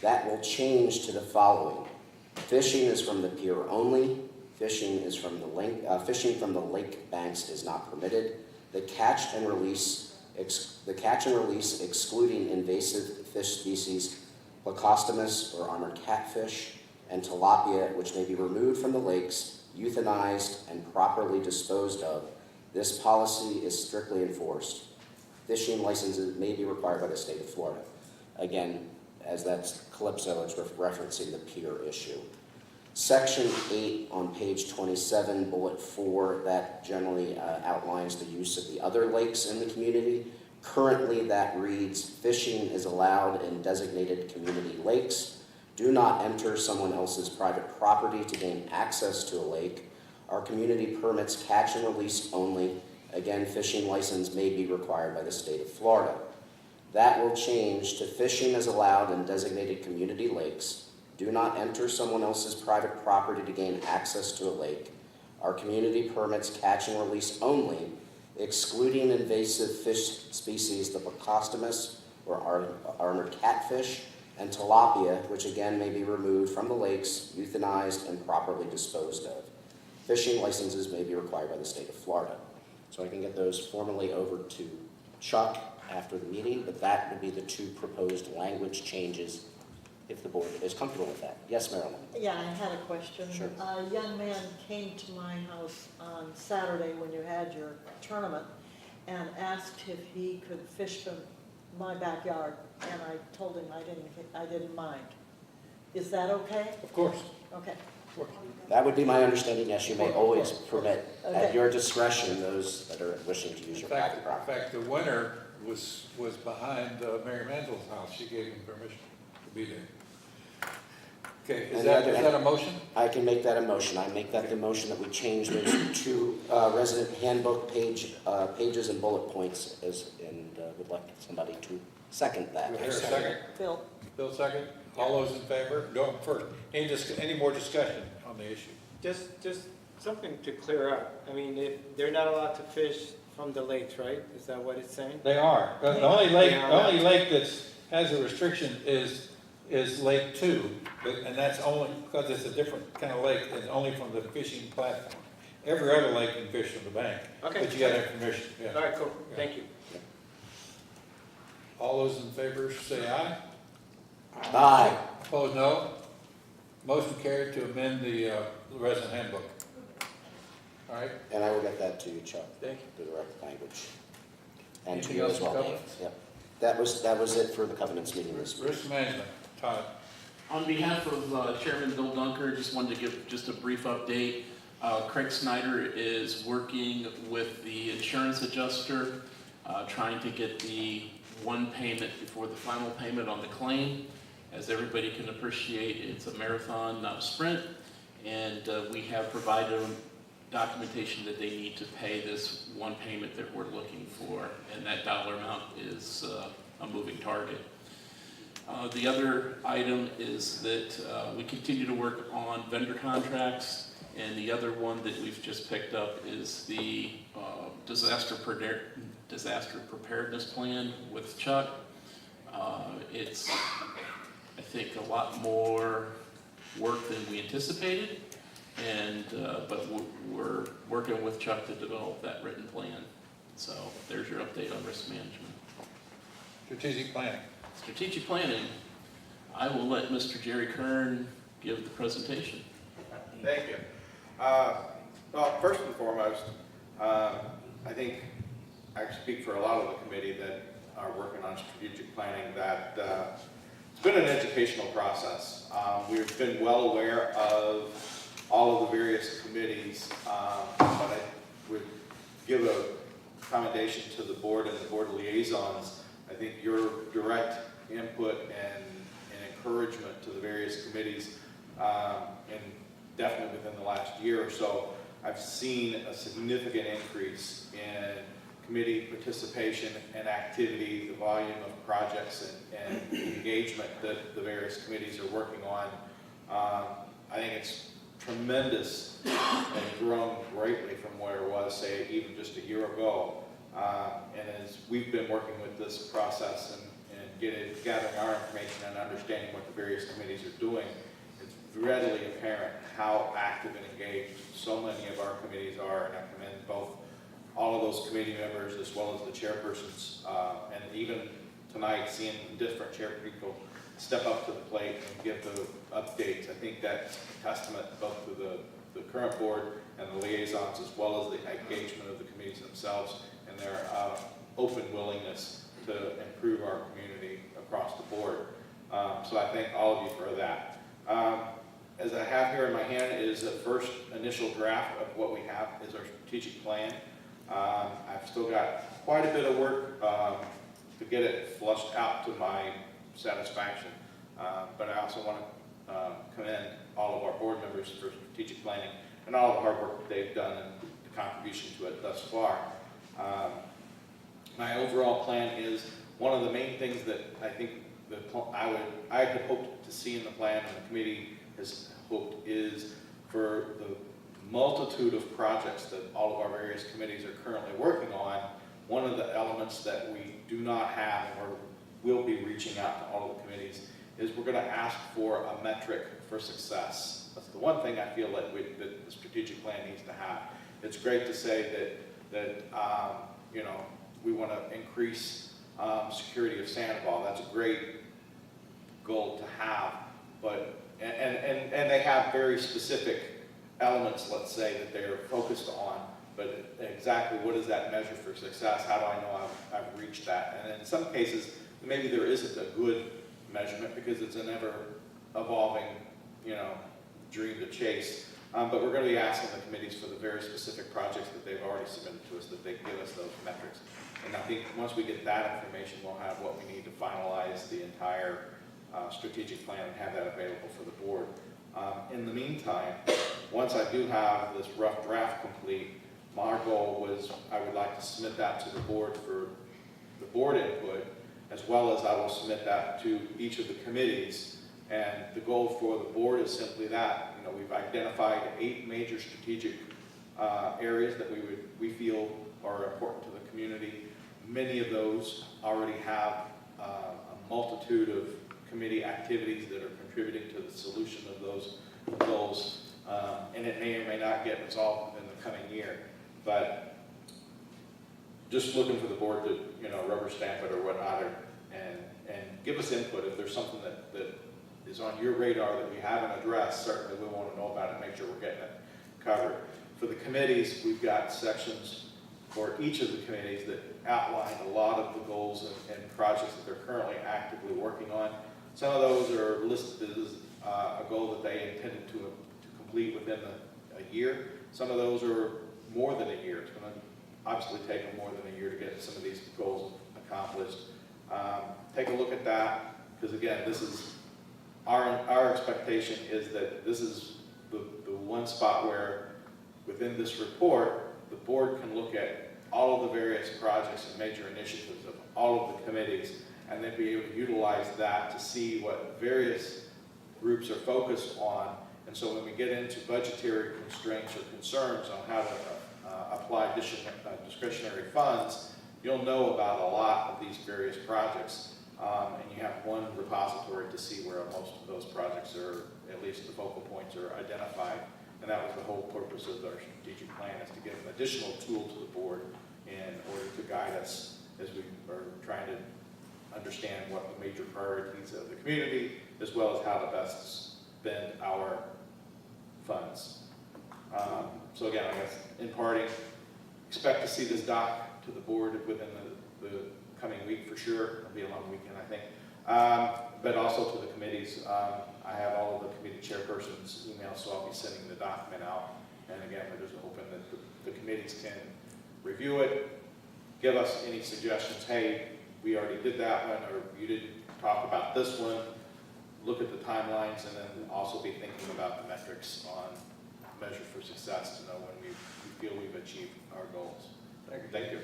That will change to the following. Fishing is from the pier only. Fishing from the lake banks is not permitted. The catch and release excluding invasive fish species, Plecostomus or armored catfish, and tilapia, which may be removed from the lakes, euthanized, and properly disposed of. This policy is strictly enforced. Fishing licenses may be required by the state of Florida. Again, as that's Calypso, it's referencing the pier issue. Section 8 on page 27, bullet 4, that generally outlines the use of the other lakes in the community. Currently, that reads, fishing is allowed in designated community lakes Do not enter someone else's private property to gain access to a lake. Our community permits catch and release only. Again, fishing license may be required by the state of Florida. That will change to fishing is allowed in designated community lakes. Do not enter someone else's private property to gain access to a lake. Our community permits catch and release only, excluding invasive fish species, the Placostomus or armored catfish, and tilapia, which again may be removed from the lakes, euthanized, and properly disposed of. Fishing licenses may be required by the state of Florida. So I can get those formally over to Chuck after the meeting, but that would be the two proposed language changes if the board is comfortable with that. Yes, Marilyn? Yeah, I had a question. Sure. A young man came to my house on Saturday when you had your tournament and asked if he could fish from my backyard, and I told him I didn't mind. Is that okay? Of course. Okay. That would be my understanding, yes, you may always permit, at Okay. your discretion, those that are wishing to use In your private fact, property. the winner was behind Mary Mandel's house. She gave him permission to be there. Okay, is that a motion? I can make that a motion. I make that the motion that we change those two resident handbook pages and bullet points and would like somebody to second that. Do I hear a second? Phil? Bill, second? All those in favor? No, first. Any more discussion on the issue? Just something to clear up. I mean, if they're not allowed to fish from the lakes, right? Is that what it's saying? They are. But the only lake that's has a restriction is Lake 2, and that's only because it's a different kind of lake, and only from the fishing platform. Every other lake can fish from the bank, Okay. but you got to have permission. Yeah. All right, cool. Thank you. All those in favor say aye. Aye. Opposed, no. Motion carried to amend the resident handbook. All right. And I will get that to you, Chuck. Thank you. The correct language. And Anything to you else as for well, Dave. covenants? Yep. That was it for the covenants meeting this week. Risk management, Todd. On behalf of Chairman Bill Dunker, just wanted to give just a brief update. Craig Snyder is working with the insurance adjuster, trying to get the one payment before the final payment on the claim. As everybody can appreciate, it's a marathon, not a sprint, and we have provided them documentation that they need to pay this one payment that we're looking for, and that dollar amount is a moving target. The other item is that we continue to work on vendor contracts, and the other one that we've just picked up is the disaster preparedness plan with Chuck. It's, I think, a lot more work than we anticipated, and but we're working with Chuck to develop that written plan. So there's your update on risk management. Strategic planning. Strategic planning, I will let Mr. Jerry Kern give the presentation. Thank you. Well, first and foremost, I think I speak for a lot of the committee that are working on strategic planning that it's been an educational process. We've been well aware of all of the various committees, but I would give a commendation to the board and the board liaisons. I think your direct input and encouragement to the various committees, and definitely within the last year or so, I've seen a significant increase in committee participation and activity, the volume of projects and engagement that the various committees are working on. I think it's tremendous and grown greatly from where it was, say, even just a year ago. And as we've been working with this process and gathering our information and understanding what the various committees are doing, it's readily apparent how active and engaged so many of our committees are, and I commend both all of those committee members as well as the chairpersons, and even tonight seeing different chair people step up to the plate and give the updates. I think that's a testament both to the current board and the liaisons, as well as the engagement of the committees themselves and their open willingness to improve our community across the board. So I thank all of you for that. As I have here in my hand is a first initial draft of what we have is our strategic plan. I've still got quite a bit of work to get it flushed out to my satisfaction, but I also want to commend all of our board members for strategic planning and all the hard work that they've done and the contribution to it thus far. My overall plan is, one of the main things that I think I had hoped to see in the plan, and the committee has hoped, is for the multitude of projects that all of our various committees are currently working on. One of the elements that we do not have, or will be reaching out to all of the committees, is we're going to ask for a metric for success. That's the one thing I feel like that the strategic plan needs to have. It's great to say that you know, we want to increase security of Sandoval. That's a great goal to have, but and they have very specific elements, let's say, that they're focused on. But exactly what is that measure for success? How do I know I've reached that? And in some cases, maybe there isn't a good measurement because it's an ever-evolving, you know, dream to chase. But we're going to be asking the committees for the very specific projects that they've already submitted to us, that they give us those metrics. And I think once we get that information, we'll have what we need to finalize the entire strategic plan and have that available for the board. In the meantime, once I do have this rough draft complete, my goal was I would like to submit that to the board for the board input, as well as I will submit that to each of the committees. And the goal for the board is simply that. You know, we've identified 8 major strategic areas that we feel are important to the community. Many of those already have a multitude of committee activities that are contributing to the solution of those goals. And it may or may not get resolved in the coming year. But just looking for the board to, you know, rubber stamp it or whatnot, and give us input. If there's something that is on your radar that we haven't addressed, certainly we want to know about it and make sure we're getting it covered. For the committees, we've got sections for each of the committees that outline a lot of the goals and projects that they're currently actively working on. Some of those are listed as a goal that they intended to complete within a year. Some of those are more than a year. It's going to obviously take them more than a year to get some of these goals accomplished. Take a look at that, because again, this is our expectation is that this is the one spot where within this report, the board can look at all of the various projects and major initiatives of all of the committees, and then be able to utilize that to see what various groups are focused on. And so when we get into budgetary constraints or concerns on how to apply discretionary funds, you'll know about a lot of these various projects, and you have one repository to see where most of those projects are, at least the focal points are identified. And that was the whole purpose of our strategic plan, is to give an additional tool to the board in order to guide us as we are trying to understand what the major priorities of the community, as well as how to best spend our funds. So again, I guess in parting, expect to see this doc to the board within the coming week for sure. It'll be a long weekend, I think. But also to the committees. I have all of the committee chairpersons' emails, so I'll be sending the document out. And again, we're just hoping that the committees can review it, give us any suggestions. Hey, we already did that one, or you didn't talk about this one. Look at the timelines, and then also be thinking about the metrics on measure for success to know when we feel we've achieved our goals. Thank you.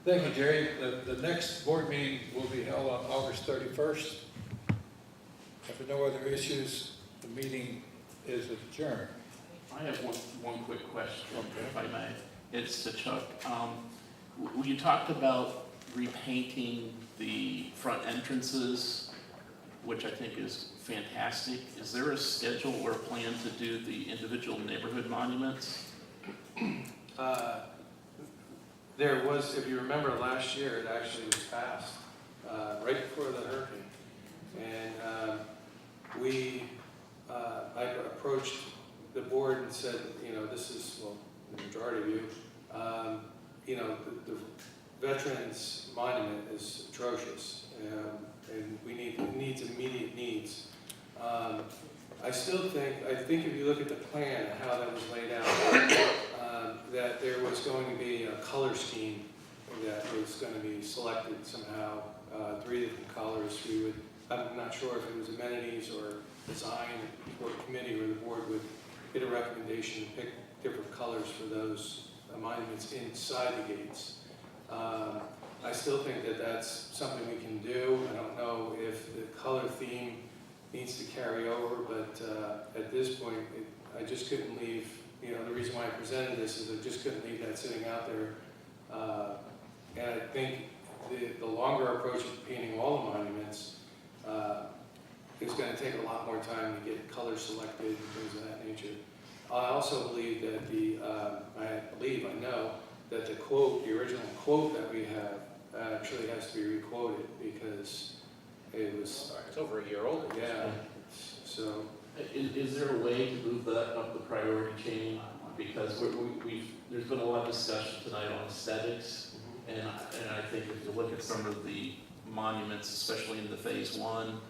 Thank you, Jerry. The next board meeting will be held on August 31st. If there are no other issues, the meeting is adjourned. I have one quick question, if I may. It's to Chuck. You talked about repainting the front entrances, which I think is fantastic. Is there a schedule or a plan to do the individual neighborhood monuments? There was, if you remember last year, it actually was passed right before the hurricane. And I approached the board and said, you know, this is, well, the majority of you, you know, the Veterans Monument is atrocious, and it needs immediate needs. I think if you look at the plan and how that was laid out, that there was going to be a color scheme that was going to be selected somehow, 3 different colors. We would I'm not sure if it was amenities or design, or committee or the board would get a recommendation to pick different colors for those monuments inside the gates. I still think that that's something we can do. I don't know if the color theme needs to carry over, but at this point, I just couldn't leave, the reason why I presented this is I just couldn't leave that sitting out there. And I think the longer approach of painting all the monuments is going to take a lot more time to get colors selected and things of that nature. I also believe that I know that the quote, the original quote that we have actually has to be requoted because it was... It's over a year old. Yeah, so... Is there a way to move that up the priority chain? Because there's been a lot of discussion tonight on aesthetics, and I think if you look at some of the monuments, especially in the phase one,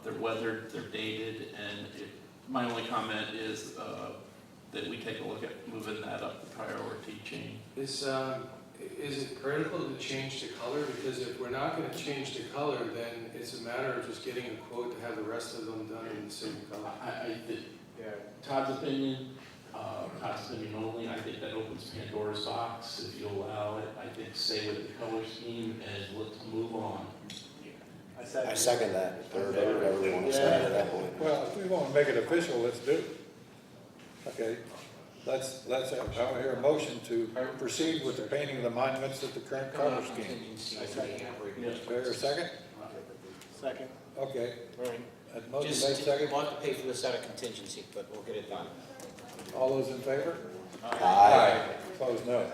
they're weathered, they're dated, and my only comment is that we take a look at moving that up the priority chain. Is it critical to change the color? Because if we're not going to change the color, then it's a matter of just getting a quote to have the rest of them done in the same color. Todd's opinion only, I think that opens Pandora's box. If you allow it, I think stay with the color scheme and let's move on. I second that, or whatever we want to say at that point. Well, if we want to make it official, let's do it. Okay, let's have, I want to hear a motion to proceed with the painting of the monuments at the current color scheme. Is there a second? Second. Okay. Right. Motion Just, made second. we'll have to pay for this out of contingency, but we'll get it done. All those in favor? Aye. Opposed, no.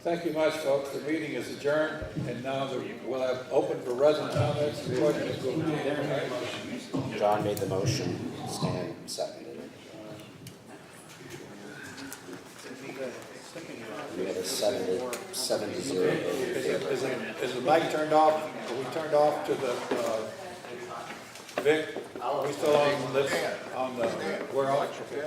Thank you much, folks. The meeting is adjourned, and now we'll have open for resident comments and questions. John made the motion, Stan seconded it. We had a 7-0 vote. Is the mic turned off? Are we turned off to the, Vic? Are we still on this, we're on?